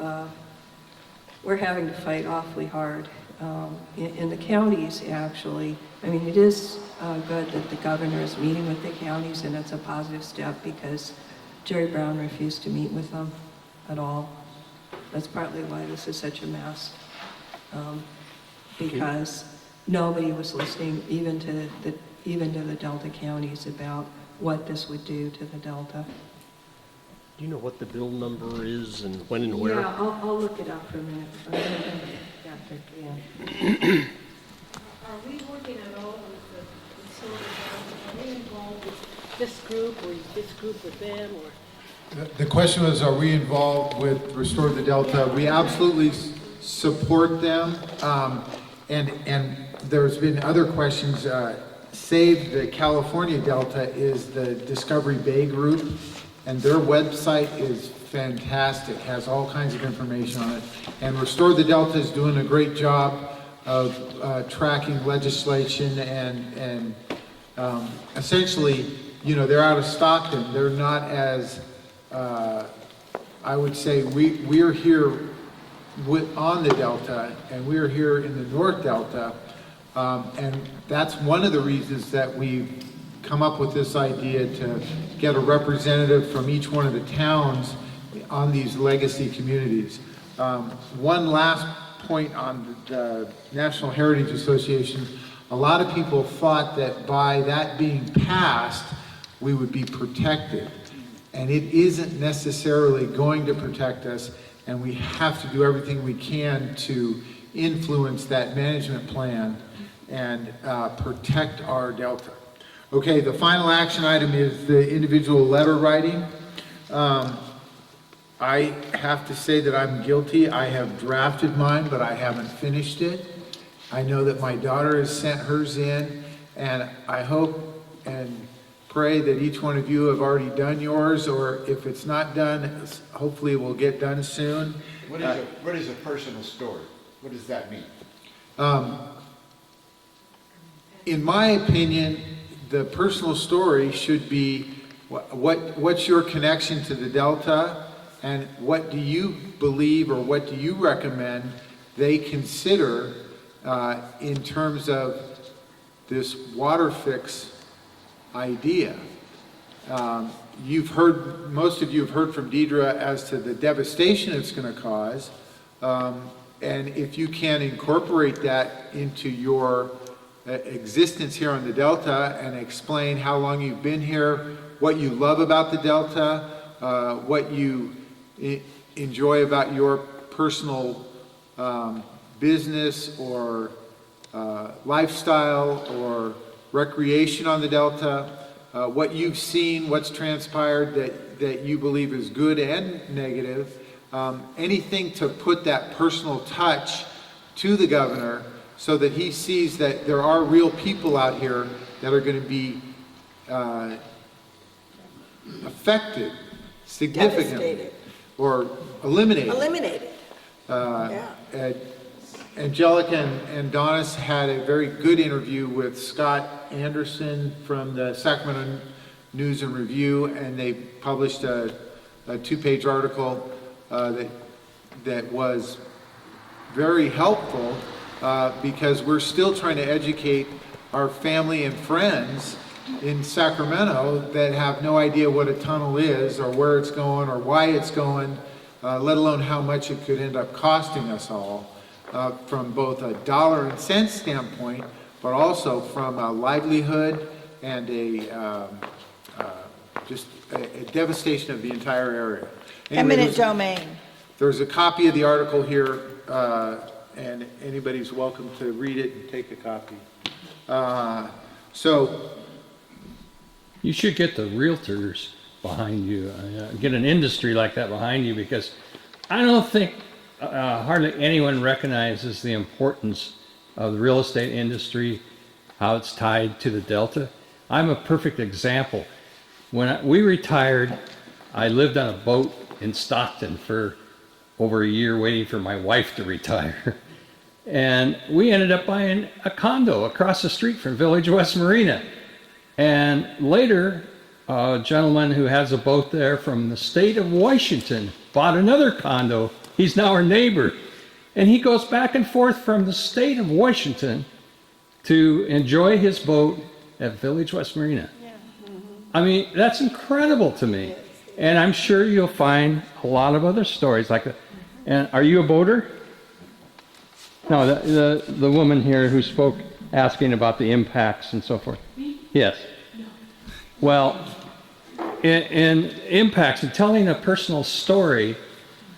we're having to fight awfully hard. In the counties, actually, I mean, it is good that the governor is meeting with the counties, and it's a positive step because Jerry Brown refused to meet with them at all. That's partly why this is such a mess. Because nobody was listening, even to the Delta counties, about what this would do to the Delta. Do you know what the bill number is and when and where? Yeah, I'll look it up for a minute. I'm gonna got it, yeah. Are we working at all with the sort of, are we involved with this group, or is this group with them, or? The question was, are we involved with Restore the Delta? We absolutely support them. And there's been other questions. Save the California Delta is the Discovery Bay group, and their website is fantastic, has all kinds of information on it. And Restore the Delta is doing a great job of tracking legislation and essentially, you know, they're out of Stockton. They're not as, I would say, we're here on the Delta, and we're here in the North Delta, and that's one of the reasons that we've come up with this idea to get a representative from each one of the towns on these legacy communities. One last point on the National Heritage Association. A lot of people thought that by that being passed, we would be protected. And it isn't necessarily going to protect us, and we have to do everything we can to influence that management plan and protect our Delta. Okay, the final action item is the individual letter writing. I have to say that I'm guilty. I have drafted mine, but I haven't finished it. I know that my daughter has sent hers in, and I hope and pray that each one of you have already done yours, or if it's not done, hopefully it will get done soon. What is a personal story? What does that mean? In my opinion, the personal story should be what's your connection to the Delta, and what do you believe or what do you recommend they consider in terms of this water fix idea. Most of you have heard from Deidre as to the devastation it's going to cause, and if you can incorporate that into your existence here on the Delta and explain how long you've been here, what you love about the Delta, what you enjoy about your personal business or lifestyle or recreation on the Delta, what you've seen, what's transpired that you believe is good and negative, anything to put that personal touch to the governor so that he sees that there are real people out here that are going to be affected significantly. Devastated. Or eliminated. Eliminated. Yeah. Angelica and Donis had a very good interview with Scott Anderson from the Sacramento News and Review, and they published a 2-page article that was very helpful because we're still trying to educate our family and friends in Sacramento that have no idea what a tunnel is or where it's going or why it's going, let alone how much it could end up costing us all. From both a dollar and cents standpoint, but also from a livelihood and just a devastation of the entire area. Anyway, Eminent domain. There's a copy of the article here, and anybody's welcome to read it and take a copy. So You should get the realtors behind you, get an industry like that behind you, because I don't think hardly anyone recognizes the importance of the real estate industry, how it's tied to the Delta. I'm a perfect example. When we retired, I lived on a boat in Stockton for over a year waiting for my wife to retire. And we ended up buying a condo across the street from Village West Marina. And later, a gentleman who has a boat there from the state of Washington bought another condo. He's now our neighbor. And he goes back and forth from the state of Washington to enjoy his boat at Village West Marina. Yeah. I mean, that's incredible to me. And I'm sure you'll find a lot of other stories like that. And are you a boater? No, the woman here who spoke asking about the impacts and so forth. Yes. Well, in impacts and telling a personal story,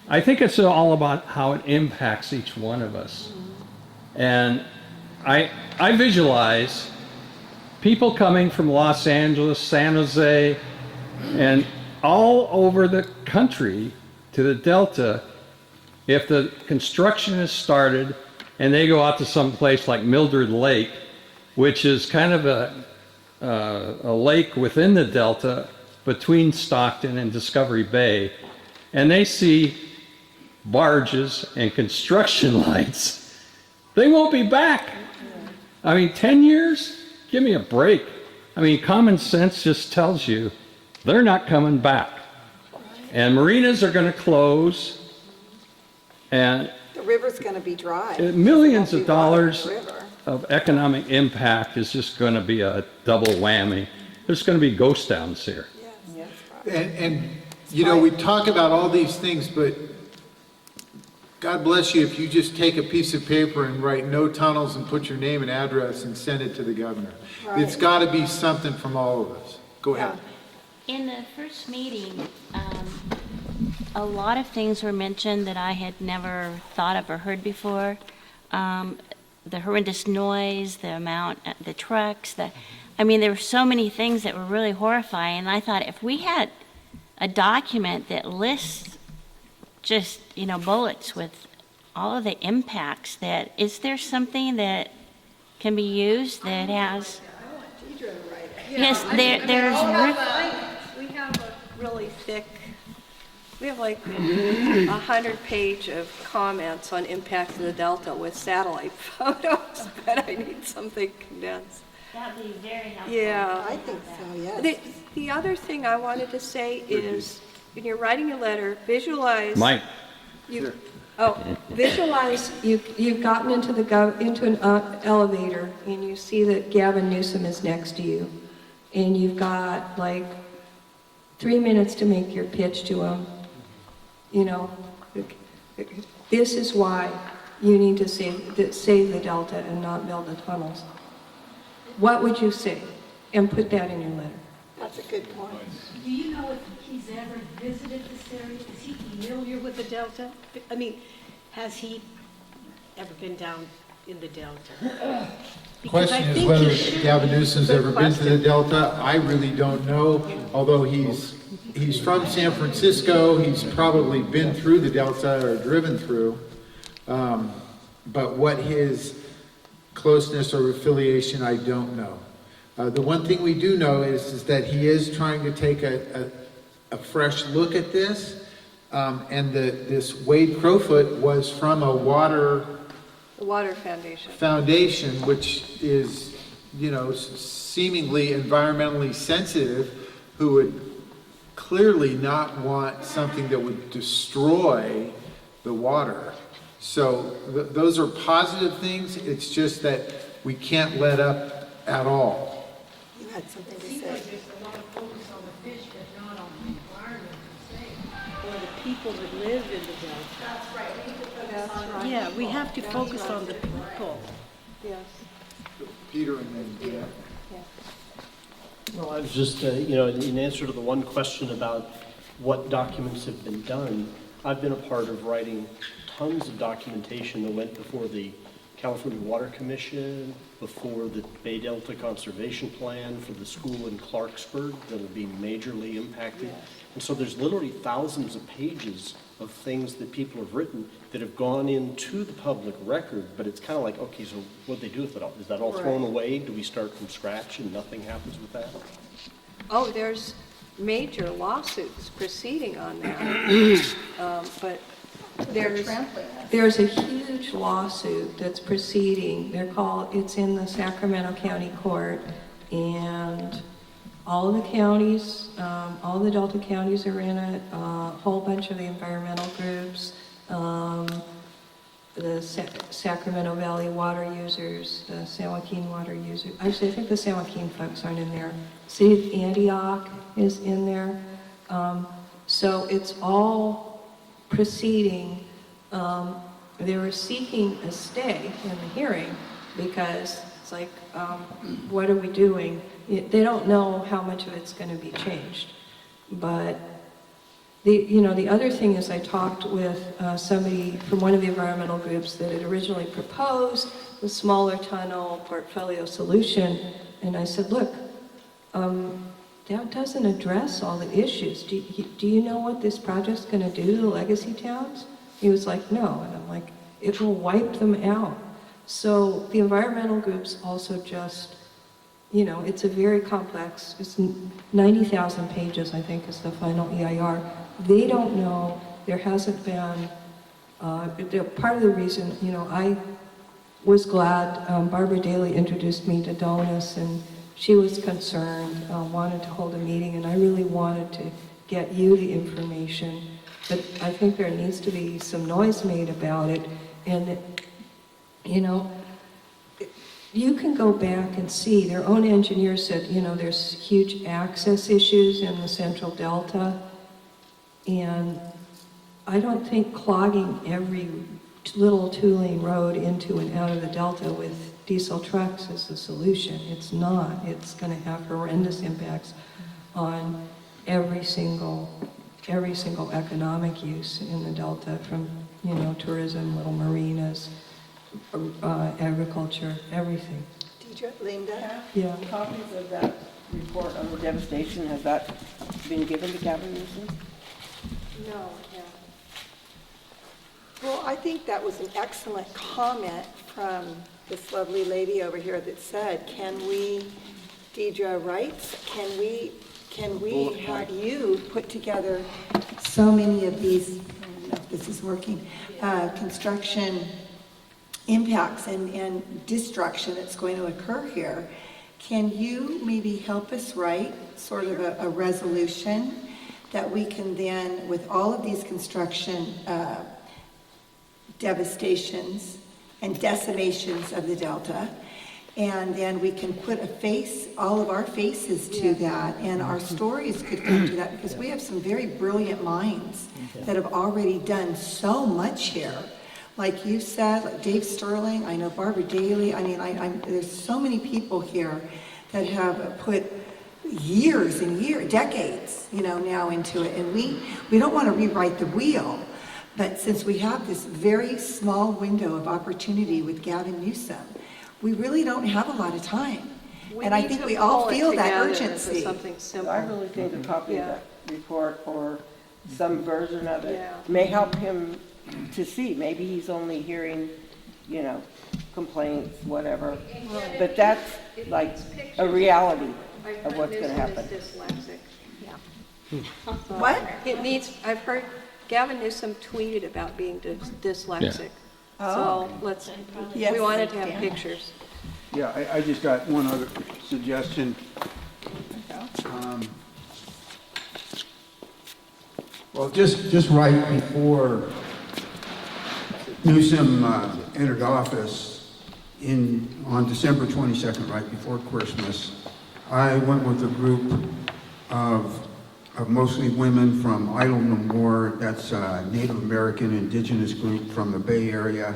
I think it's all about how it impacts each one of us. And I visualize people coming from Los Angeles, San Jose, and all over the country to the Delta. If the construction is started and they go out to some place like Mildred Lake, which is kind of a lake within the Delta between Stockton and Discovery Bay, and they see barges and construction lights, they won't be back. I mean, 10 years? Give me a break. I mean, common sense just tells you they're not coming back. And marinas are going to close, and The river's going to be dry. millions of There's gonna be water in dollars the river. of economic impact is just going to be a double whammy. There's going to be ghost towns here. Yes, that's right. And, you know, we talk about all these things, but God bless you if you just take a piece of paper and write no tunnels and put your name and address and send it to the governor. It's Right. got to be something from all of us. Go ahead. In the first meeting, a lot of things were mentioned that I had never thought of or heard before. The horrendous noise, the amount, the trucks, I mean, there were so many things that were really horrifying. And I thought if we had a document that lists just, bullets with all of the impacts, is there something that can be used that has? Yes, We have a really thick, we have like 100-page of comments on impact of the Delta with satellite photos, but I need something condensed. That'd be very helpful. Yeah. I think so, yes. The other thing I wanted to say is, when you're writing a letter, visualize. Mike. Visualize you've gotten into an elevator and you see that Gavin Newsom is next to you, and you've got like 3 minutes to make your pitch to him. This is why you need to save the Delta and not build the tunnels. What would you say? And put that in your letter. That's a good point. Do you know if he's ever visited this area? Is he familiar with the Delta? I mean, has he ever been down in the Delta? Because I Question is think whether he should. Gavin Newsom's ever been to the Delta. I really don't know, although he's from San Francisco. He's probably been through the Delta or driven through. But what his closeness or affiliation, I don't know. The one thing we do know is that he is trying to take a fresh look at this. And this Wade Crowfoot was from a The Water Foundation. foundation, which is, seemingly environmentally sensitive, who would clearly not want something that would destroy the water. So those are positive things. It's just that we can't let up at all. You had something to Seems say. like there's a lot of focus on the fish, but not on the environment per se, or the people that live in the Delta. That's right. We need to focus on. Yeah, we have to focus on the people. Yes. Peter and then, Well, I was just, in answer to the one question about what documents have been done, I've been a part of writing tons of documentation that went before the California Water Commission, before the Bay Delta Conservation Plan for the school in Clarksburg that will be majorly impacted. And so there's literally thousands of pages of things that people have written that have gone into the public record, but it's kind of like, okay, so what'd they do with it all? Is that all thrown away? Do we start from scratch and nothing happens with that? Oh, there's major lawsuits proceeding on that. But there's a huge lawsuit that's proceeding. It's in the Sacramento County Court, and all of the counties, all the Delta counties are in it, a whole bunch of the environmental groups, the Sacramento Valley water users, the San Joaquin water users. Actually, I think the San Joaquin folks aren't in there. City of Antioch is in there. So it's all proceeding. They were seeking a stay in the hearing because It's like, what are we doing? They don't know how much of it's going to be changed. But the other thing is I talked with somebody from one of the environmental groups that had originally proposed the smaller tunnel portfolio solution, and I said, look, that doesn't address all the issues. Do you know what this project's going to do to the legacy towns? He was like, no, and I'm like, it will wipe them out. So the environmental groups also just, it's a very complex, it's 90,000 pages, I think, is the final EIR. They don't know, there hasn't been, part of the reason, I was glad Barbara Daly introduced me to Donis, and she was concerned, wanted to hold a meeting, and I really wanted to get you the information. But I think there needs to be some noise made about it, and you can go back and see, their own engineers said, there's huge access issues in the Central Delta, and I don't think clogging every little two-lane road into and out of the Delta with diesel trucks is the solution. It's not. It's going to have horrendous impacts on every single economic use in the Delta, from, tourism, little marinas, agriculture, everything. Linda? Yeah. Copies of that report on the devastation, has that been given to Gavin Newsom? No, yeah. Well, I think that was an excellent comment from this lovely lady over here that said, can we, Deidre writes, can we have you put together so many of these, I don't know if this is working, construction impacts and destruction that's going to occur here. Can you maybe help us write sort of a resolution that we can then, with all of these construction devastations and decimations of the Delta, and then we can put a face, all of our faces to that, and our stories could come to that, because we have some very brilliant minds that have already done so much here. Like you said, like Dave Sterling, I know Barbara Daly, I mean, there's so many people here that have put years and years, decades, now into it, and we don't want to rewrite the wheel. But since we have this very small window of opportunity with Gavin Newsom, we really don't have a lot of time. And I think we all feel that urgency. Something simple. I really think a copy of that report or some version of it may help him to see. Maybe he's only hearing, complaints, whatever. But that's like a reality of what's going to happen. What? It needs, I've heard Gavin Newsom tweeted about being dyslexic. So we wanted to have pictures. Yeah, I just got one other suggestion. Well, just right before Newsom entered office on December 22nd, right before Christmas, I went with a group of mostly women from Idle No More, that's a Native American indigenous group from the Bay Area,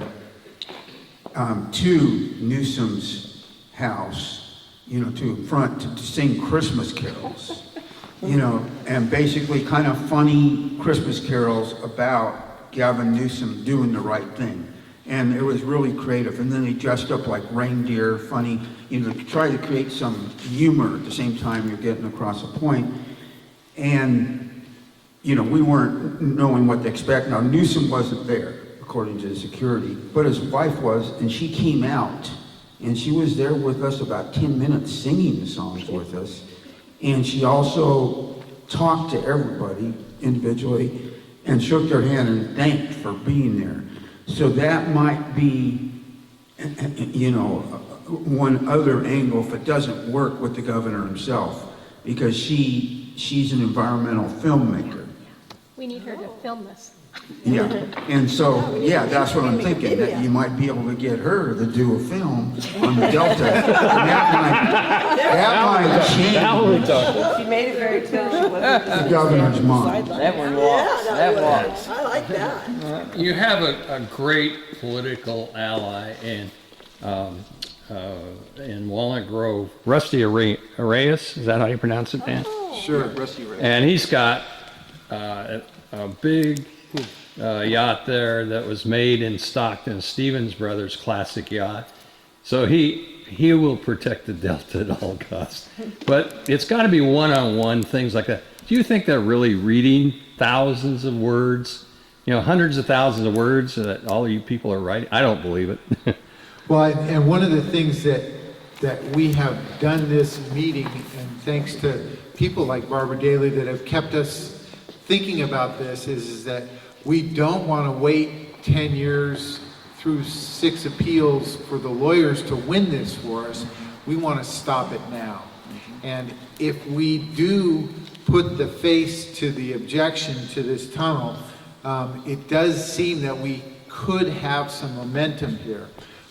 to Newsom's house, to front to sing Christmas carols, and basically kind of funny Christmas carols about Gavin Newsom doing the right thing. And it was really creative. And then they dressed up like reindeer, funny, to try to create some humor at the same time you're getting across a point. And, we weren't knowing what to expect. Now, Newsom wasn't there, according to the security, but his wife was, and she came out, and she was there with us about 10 minutes singing the songs with us. And she also talked to everybody individually and shook their hand and thanked for being there. So that might be, one other angle if it doesn't work with the governor himself, because she's an environmental filmmaker. We need her to film this. Yeah, and so, that's what I'm thinking, that you might be able to get her to do a film on the Delta. And that might change She made it very clear she wasn't the governor's mind. That one walks. That walks. I like that. You have a great political ally in in Walnut Grove, Rusty Arias, is that how you pronounce it, Dan? Sure. And he's got a big yacht there that was made in Stockton, Stevens Brothers classic yacht. So he will protect the Delta at all costs. But it's got to be one-on-one things like that. Do you think they're really reading thousands of words, hundreds of thousands of words that all you people are writing? I don't believe it. Well, and one of the things that we have done this meeting, and thanks to people like Barbara Daly that have kept us thinking about this, is that we don't want to wait 10 years through 6 appeals for the lawyers to win this for us. We want to stop it now. And if we do put the face to the objection to this tunnel, it does seem that we could have some momentum here.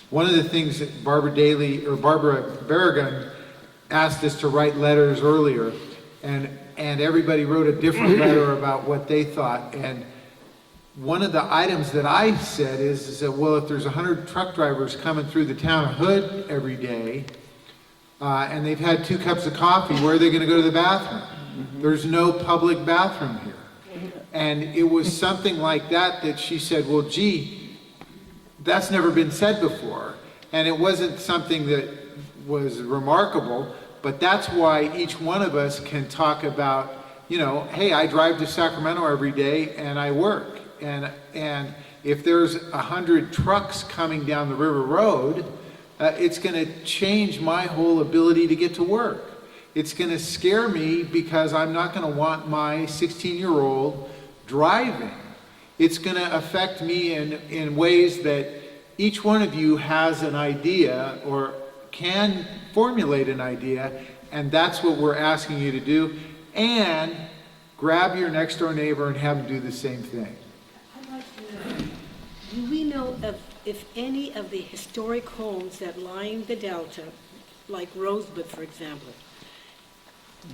One of the things that Barbara Barragan asked us to write letters earlier, and everybody wrote a different letter about what they thought. And one of the items that I said is that, well, if there's 100 truck drivers coming through the town of Hood every day, and they've had 2 cups of coffee, where are they going to go to the bathroom? There's no public bathroom here. And it was something like that she said, well, gee, that's never been said before. And it wasn't something that was remarkable, but that's why each one of us can talk about, hey, I drive to Sacramento every day and I work. And if there's 100 trucks coming down the river road, it's going to change my whole ability to get to work. It's going to scare me because I'm not going to want my 16-year-old driving. It's going to affect me in ways that each one of you has an idea or can formulate an idea, and that's what we're asking you to do. And grab your next door neighbor and have them do the same thing. I'd like to know, do we know if any of the historic homes that line the Delta, like Rosebud, for example,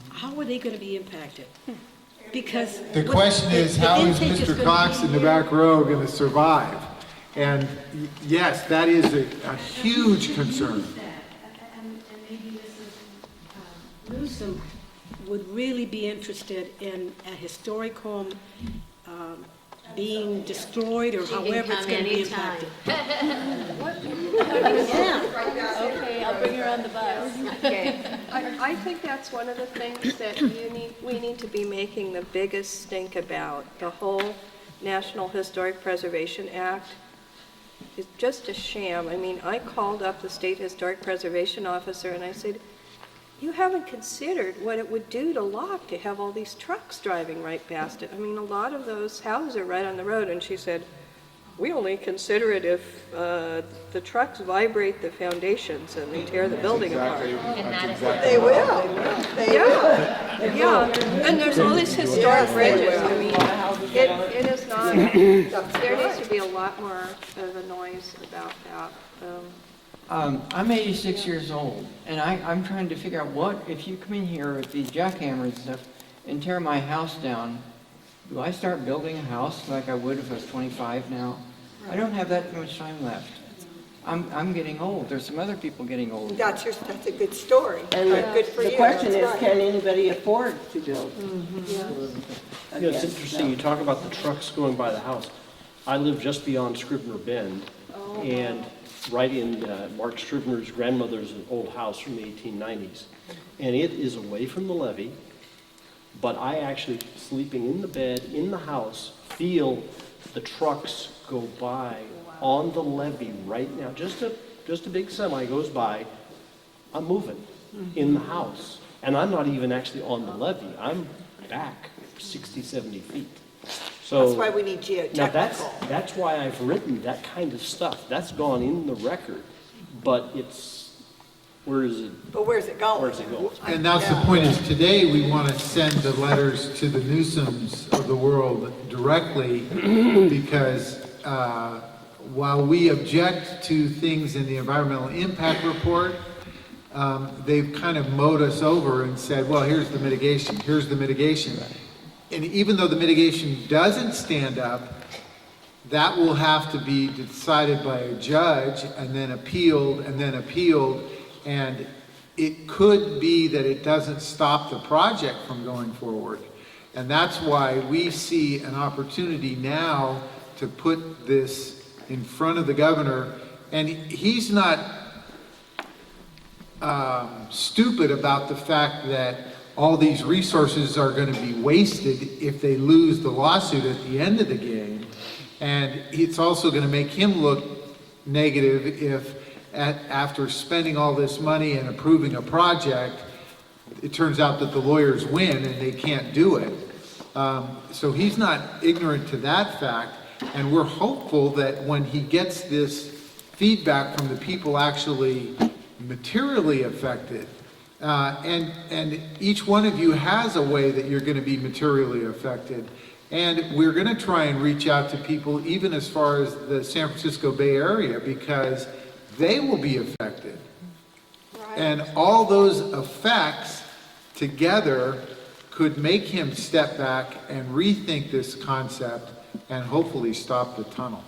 how are they going to be impacted? Because The question is, how is Mr. Cox in the back row going to survive? And yes, that is a huge concern. And maybe Mrs. Newsom would really be interested in a historic home being destroyed or however it's going to be impacted. Okay, I'll bring her on the bus. Okay. I think that's one of the things that we need to be making the biggest stink about. The whole National Historic Preservation Act is just a sham. I mean, I called up the State Historic Preservation Officer and I said, you haven't considered what it would do to Locke to have all these trucks driving right past it. I mean, a lot of those houses are right on the road. And she said, we only consider it if the trucks vibrate the foundations and they tear the building apart. They will. Yeah, and there's all these historic bridges. I mean, it is not, there needs to be a lot more of a noise about that. I'm 86 years old, and I'm trying to figure out what, if you come in here with these jackhammers and stuff and tear my house down, do I start building a house like I would if I was 25 now? I don't have that much time left. I'm getting old. There's some other people getting old. That's a good story. And good for the you. question That's is, right. can anybody afford to build? It's interesting, you talk about the trucks going by the house. I live just beyond Scribner Bend, and right in Mark Scribner's grandmother's old house from the 1890s. And it is away from the levee, but I actually, sleeping in the bed, in the house, feel the trucks go by on the levee right now. Just a big semi goes by, I'm moving in the house. And I'm not even actually on the levee. I'm back 60, 70 feet. So That's why we need geotechnical. now that's why I've written that kind of stuff. That's gone in the record, but where's it going? And that's the point, is today we want to send the letters to the Newsoms of the world directly, because while we object to things in the environmental impact report, they've kind of mowed us over and said, well, here's the mitigation. And even though the mitigation doesn't stand up, that will have to be decided by a judge and then appealed and then appealed. And it could be that it doesn't stop the project from going forward. And that's why we see an opportunity now to put this in front of the governor. And he's not stupid about the fact that all these resources are going to be wasted if they lose the lawsuit at the end of the game. And it's also going to make him look negative if after spending all this money and approving a project, it turns out that the lawyers win and they can't do it. So he's not ignorant to that fact. And we're hopeful that when he gets this feedback from the people actually materially affected, and each one of you has a way that you're going to be materially affected. And we're going to try and reach out to people even as far as the San Francisco Bay Area, because they will be affected. Right. And all those effects together could make him step back and rethink this concept and hopefully stop the tunnel.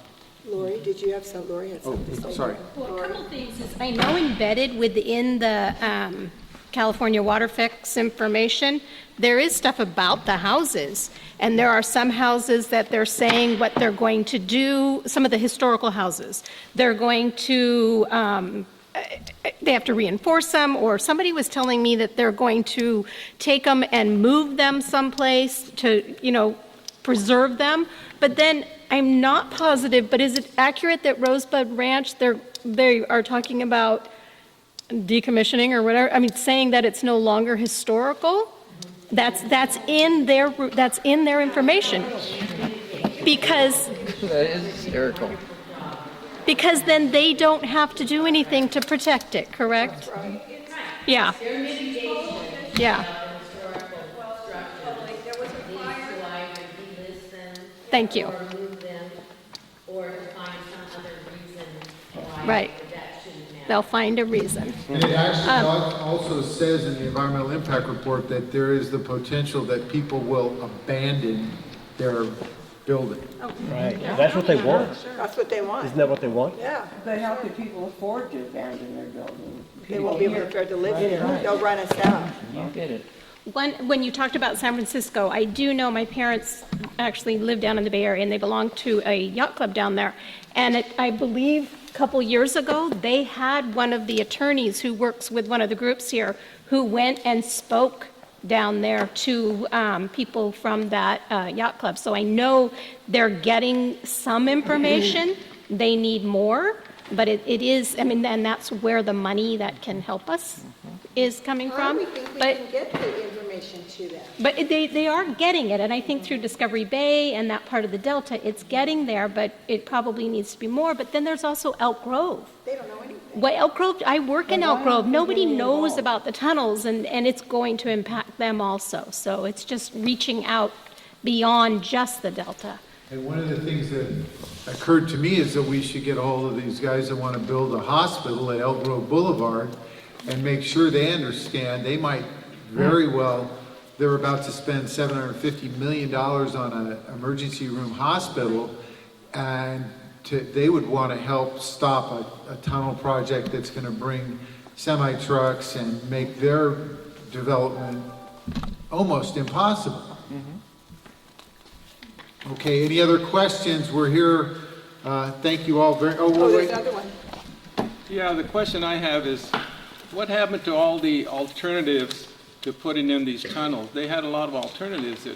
Lori, did you have some? Lori had something to say. Sorry. Well, a couple things is I know embedded within the California Water Fix information, there is stuff about the houses. And there are some houses that they're saying what they're going to do, some of the historical houses. They're going to, they have to reinforce them, or somebody was telling me that they're going to take them and move them someplace to, you know, preserve them. But then I'm not positive, but is it accurate that Rosebud Ranch, they are talking about decommissioning or whatever? I mean, saying that it's no longer historical? That's in their information. Because That is hysterical. because then they don't have to do anything to protect it, correct? Yeah. Yeah. Thank you. Right. They'll find a reason. And it actually also says in the environmental impact report that there is the potential that people will abandon their building. Right, that's what they want. That's what they want. Isn't that what they want? Yeah. But how could people afford to abandon their building? They won't be prepared to live here. They'll run us out. You get it. When you talked about San Francisco, I do know my parents actually live down in the Bay Area, and they belong to a yacht club down there. And I believe a couple years ago, they had one of the attorneys who works with one of the groups here who went and spoke down there to people from that yacht club. So I know they're getting some information. They need more, but it is, I mean, and that's where the money that can help us is coming from. We think we can get the information to them. But they are getting it, and I think through Discovery Bay and that part of the Delta, it's getting there, but it probably needs to be more. But then there's also Elk Grove. They don't know anything. Well, Elk Grove, I work in Elk Grove. Nobody knows about the tunnels, and it's going to impact them also. So it's just reaching out beyond just the Delta. And one of the things that occurred to me is that we should get a hold of these guys that want to build a hospital at Elk Grove Boulevard and make sure they understand. They might very well, they're about to spend $750 million on an emergency room hospital, and they would want to help stop a tunnel project that's going to bring semi-trucks and make their development almost impossible. Okay, any other questions? We're here. Thank you all very, There's another one. Yeah, the question I have is, what happened to all the alternatives to putting in these tunnels? They had a lot of alternatives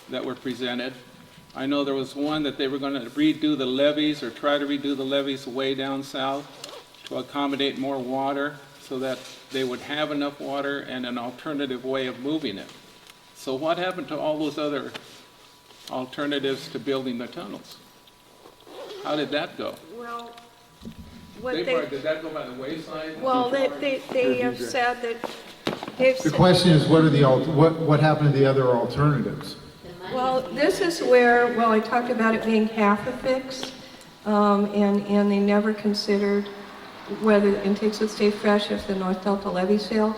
that were presented. I know there was one that they were going to redo the levees or try to redo the levees way down south to accommodate more water so that they would have enough water and an alternative way of moving it. So what happened to all those other alternatives to building the tunnels? How did that go? Well, Did that go by the wayside? well, they have said that they've The said, question is, what happened to the other alternatives? well, this is where, well, I talked about it being half a fix, and they never considered whether intakes would stay fresh if the North Delta levees fail.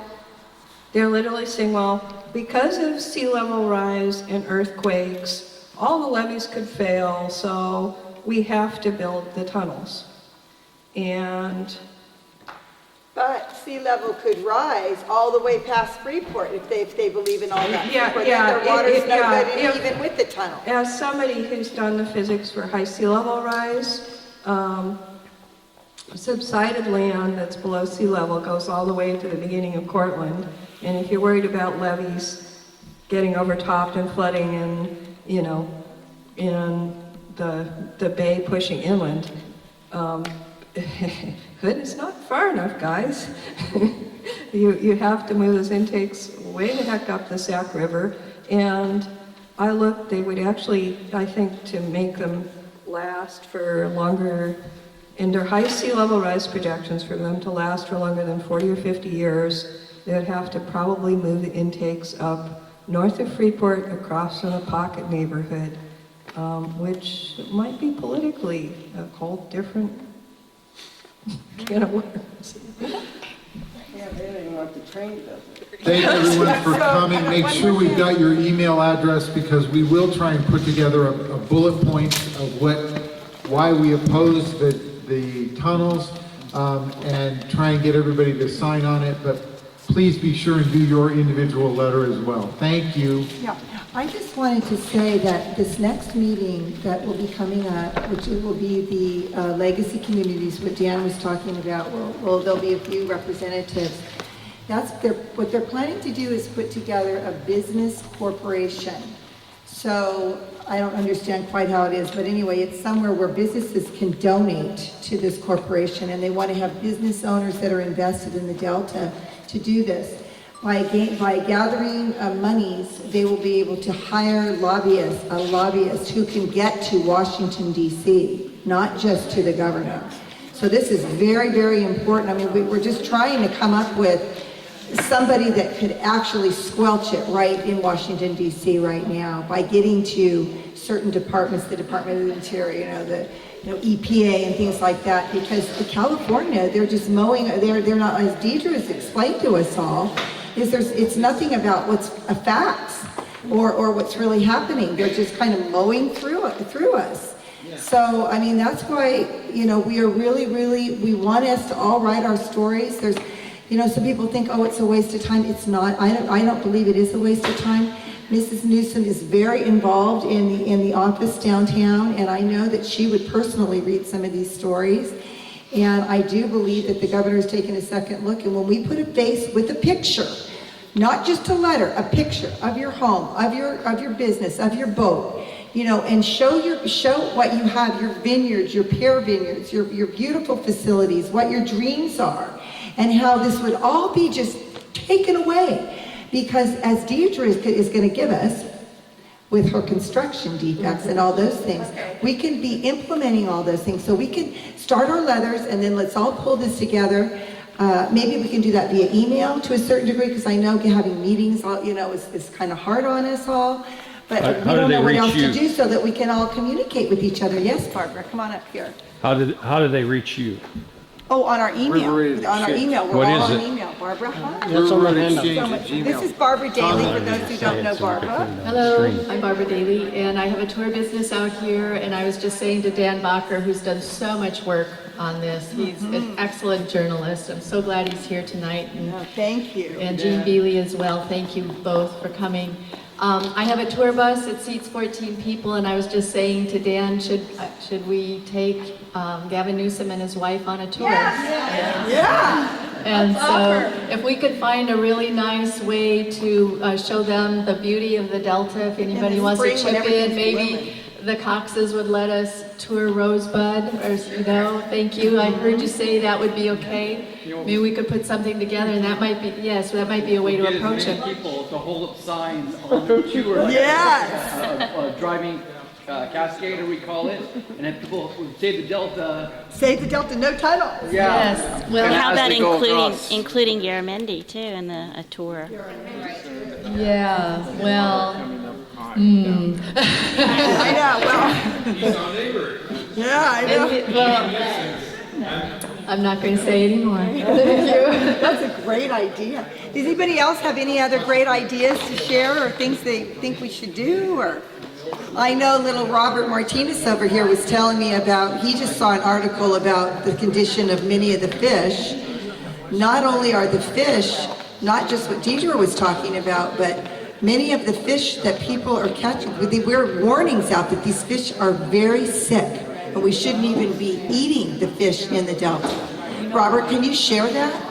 They're literally saying, well, because of sea level rise and earthquakes, all the levees could fail, so we have to build the tunnels. But sea level could rise all the way past Freeport if they believe in all that. Yeah, Freeport, yeah, then their water's it- no yeah, good if- even with the tunnel. As somebody who's done the physics for high sea level rise, subsided land that's below sea level goes all the way to the beginning of Courtland. And if you're worried about levees getting overtopped and flooding and, you know, in the bay pushing inland, it's not far enough, guys. You have to move those intakes way the heck up the Sac River. And I looked, they would actually, I think, to make them last for longer, in their high sea level rise projections, for them to last for longer than 40 or 50 years, they would have to probably move the intakes up north of Freeport across from a pocket neighborhood, which might be politically a whole different can of worms. Yeah, they don't even want the train built. Thank everyone for coming. Make sure we've got your email address because we will try and put together a bullet point of why we oppose the tunnels and try and get everybody to sign on it. But please be sure and do your individual letter as well. Thank you. Yeah, I just wanted to say that this next meeting that will be coming up, which it will be the legacy communities, what Dan was talking about, well, there'll be a few representatives. What they're planning to do is put together a business corporation. So I don't understand quite how it is, but anyway, it's somewhere where businesses can donate to this corporation, and they want to have business owners that are invested in the Delta to do this. By gathering monies, they will be able to hire lobbyists who can get to Washington, D.C., not just to the governor. So this is very, very important. I mean, we're just trying to come up with somebody that could actually squelch it right in Washington, D.C. right now by getting to certain departments, the Department of the Interior, the EPA and things like that, because in California, they're just mowing, they're not, as Deidre has explained to us all, it's nothing about what's facts or what's really happening. They're just kind of mowing through us. So, I mean, that's why, we are really, we want us to all write our stories. There's, some people think, oh, it's a waste of time. It's not. I don't believe it is a waste of time. Mrs. Newsom is very involved in the office downtown, and I know that she would personally read some of these stories. And I do believe that the governor has taken a second look, and when we put a face with a picture, not just a letter, a picture of your home, of your business, of your boat, and show what you have, your vineyards, your pear vineyards, your beautiful facilities, what your dreams are, and how this would all be just taken away. Because as Deidre is going to give us, with her construction defects and all those things, we can be implementing all those things. So we can start our letters, and then let's all pull this together. Maybe we can do that via email to a certain degree, because I know having meetings, is kind of hard on us all. But we don't know what else to do so that we can all communicate with each other. Yes, Barbara, come on up here. How do they reach you? Oh, on our email. We're What all is on it? email. Barbara, hi. That's on our handout. This is Barbara Daly, for those who don't know Barbara. Hello, I'm Barbara Daly, and I have a tour business out here, and I was just saying to Dan Bacher, who's done so much work on this, he's an excellent journalist. I'm so glad he's here tonight. And, thank you. And Jean Bealey as well, thank you both for coming. I have a tour bus that seats 14 people, and I was just saying to Dan, should we take Gavin Newsom and his wife on a tour? Yes. Yeah. And so if we could find a really nice way to show them the beauty of the Delta, if anybody wants to chip in, maybe the Coxes would let us tour Rosebud, or, thank you. I heard you say that would be okay. Maybe we could put something together, and that might be, that might be a way to approach it. People to hold up signs on the tour. Like driving Cascade, we call it, and then people would save the Delta. Save the Delta, no tunnels. Yeah. Yes. Well, how about including Yaramendi too in a tour? Yeah. Well. I know. Well. He's our neighbor. Yeah, I know. I'm not going to say anymore. That's a great idea. Does anybody else have any other great ideas to share, or things they think we should do, or? I know little Robert Martinez over here was telling me about, he just saw an article about the condition of many of the fish. Not only are the fish, not just what Deidre was talking about, but many of the fish that people are catching, there are warnings out that these fish are very sick, and we shouldn't even be eating the fish in the Delta. Robert, can you share that?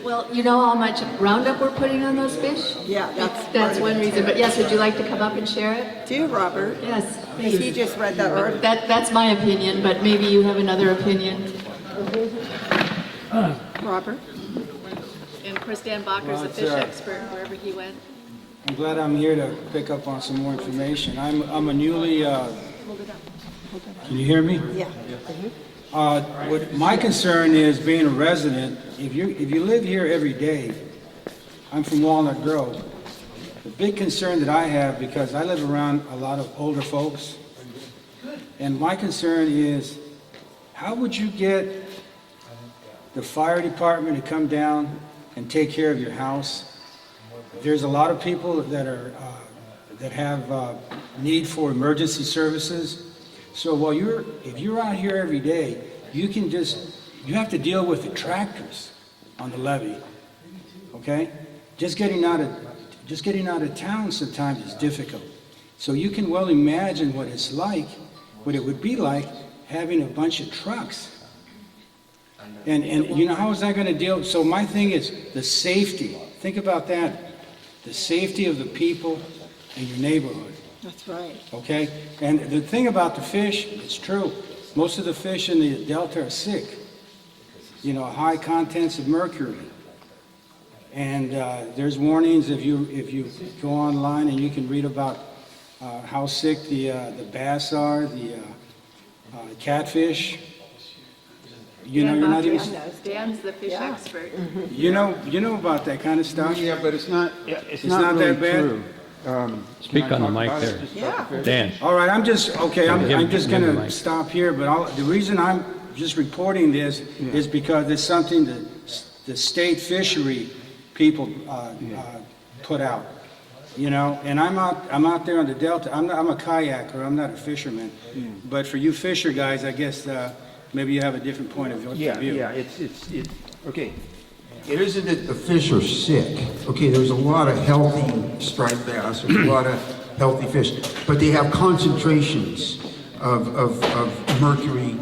Well, you know how much Roundup we're putting on those fish? Yeah, That's one reason, but yes, would you like to come up and share it? Do, Robert. Yes. Because he just read that article. That's my opinion, but maybe you have another opinion. Robert? And of course, Dan Bacher's a fish expert wherever he went. I'm glad I'm here to pick up on some more information. I'm a newly, Hold it up. can you hear me? Yeah. What my concern is, being a resident, if you live here every day, I'm from Walnut Grove. The big concern that I have, because I live around a lot of older folks, and my concern is, how would you get the fire department to come down and take care of your house? There's a lot of people that are that have need for emergency services. So if you're out here every day, you have to deal with the tractors on the levee, okay? Just getting out of town sometimes is difficult. So you can well imagine what it would be like having a bunch of trucks. And you know, how is that going to deal? So my thing is the safety. Think about that. The safety of the people in your neighborhood. That's right. Okay? And the thing about the fish, it's true. Most of the fish in the Delta are sick. You know, high contents of mercury. And there's warnings if you go online and you can read about how sick the bass are, the catfish. You know, you're not even. Dan's the fish expert. You know about that kind of stuff. Yeah, but it's not not really that bad. true. Speak Can I on the talk mic about there. it just Yeah. quick? Dan. All right, I'm just Give him the gonna mic. stop here, but the reason I'm just reporting this is because it's something that the state fishery people put out. You know, and I'm out there on the Delta. I'm a kayaker. I'm not a fisherman. But for you fisher guys, I guess maybe you have a different point of view. Yeah, it's okay. It isn't that the fish are sick. Okay, there's a lot of healthy striped bass, there's a lot of healthy fish, but they have concentrations of mercury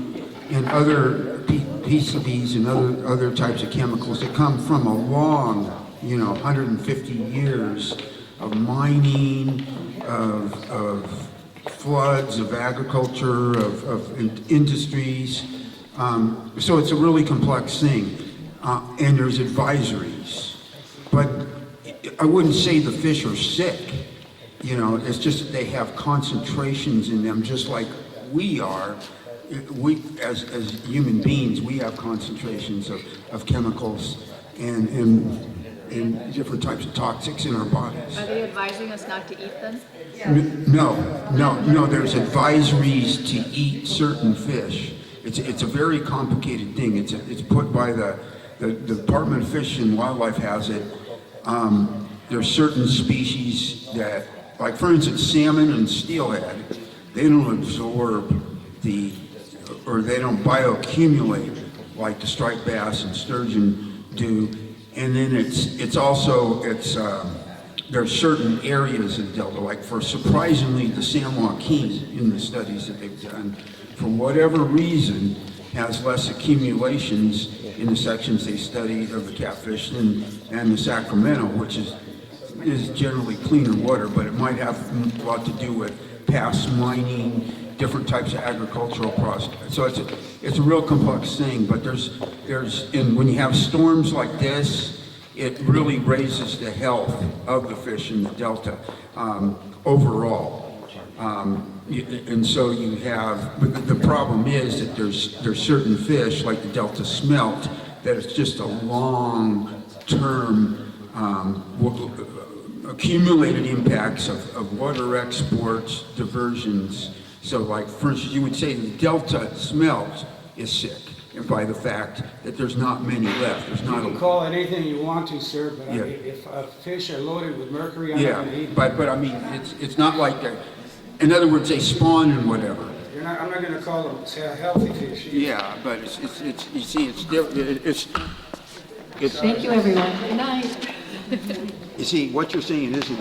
and other PCBs and other types of chemicals that come from a long, 150 years of mining, of floods, of agriculture, of industries. So it's a really complex thing. And there's advisories. But I wouldn't say the fish are sick. It's just that they have concentrations in them, just like we are. We, as human beings, we have concentrations of chemicals and different types of toxics in our bodies. Are they advising us not to eat them? No, there's advisories to eat certain fish. It's a very complicated thing. It's put by the Department of Fish and Wildlife has it. There's certain species that, like for instance, salmon and steelhead, they don't absorb or they don't bioaccumulate like the striped bass and sturgeon do. And then there's certain areas in Delta, like surprisingly the San Joaquin in the studies that they've done, for whatever reason, has less accumulations in the sections they studied of the catfish and the Sacramento, which is generally cleaner water, but it might have a lot to do with past mining, different types of agricultural process. So it's a real complex thing, but and when you have storms like this, it really raises the health of the fish in the Delta overall. And so you have, but the problem is that there's certain fish, like the Delta smelt, that it's just a long-term accumulated impacts of water exports, diversions. So like, for instance, you would say the Delta smelt is sick, and by the fact that there's not many left. There's not. You can call it anything you want to, sir, but Yeah. if fish are loaded with mercury, I'm not going to eat them. But I mean, it's not like In other words, they spawn and whatever. I'm not gonna call them healthy fish. Yeah, but it's you see, it's still, it's. Thank you, everyone. Good night. You see, what you're saying isn't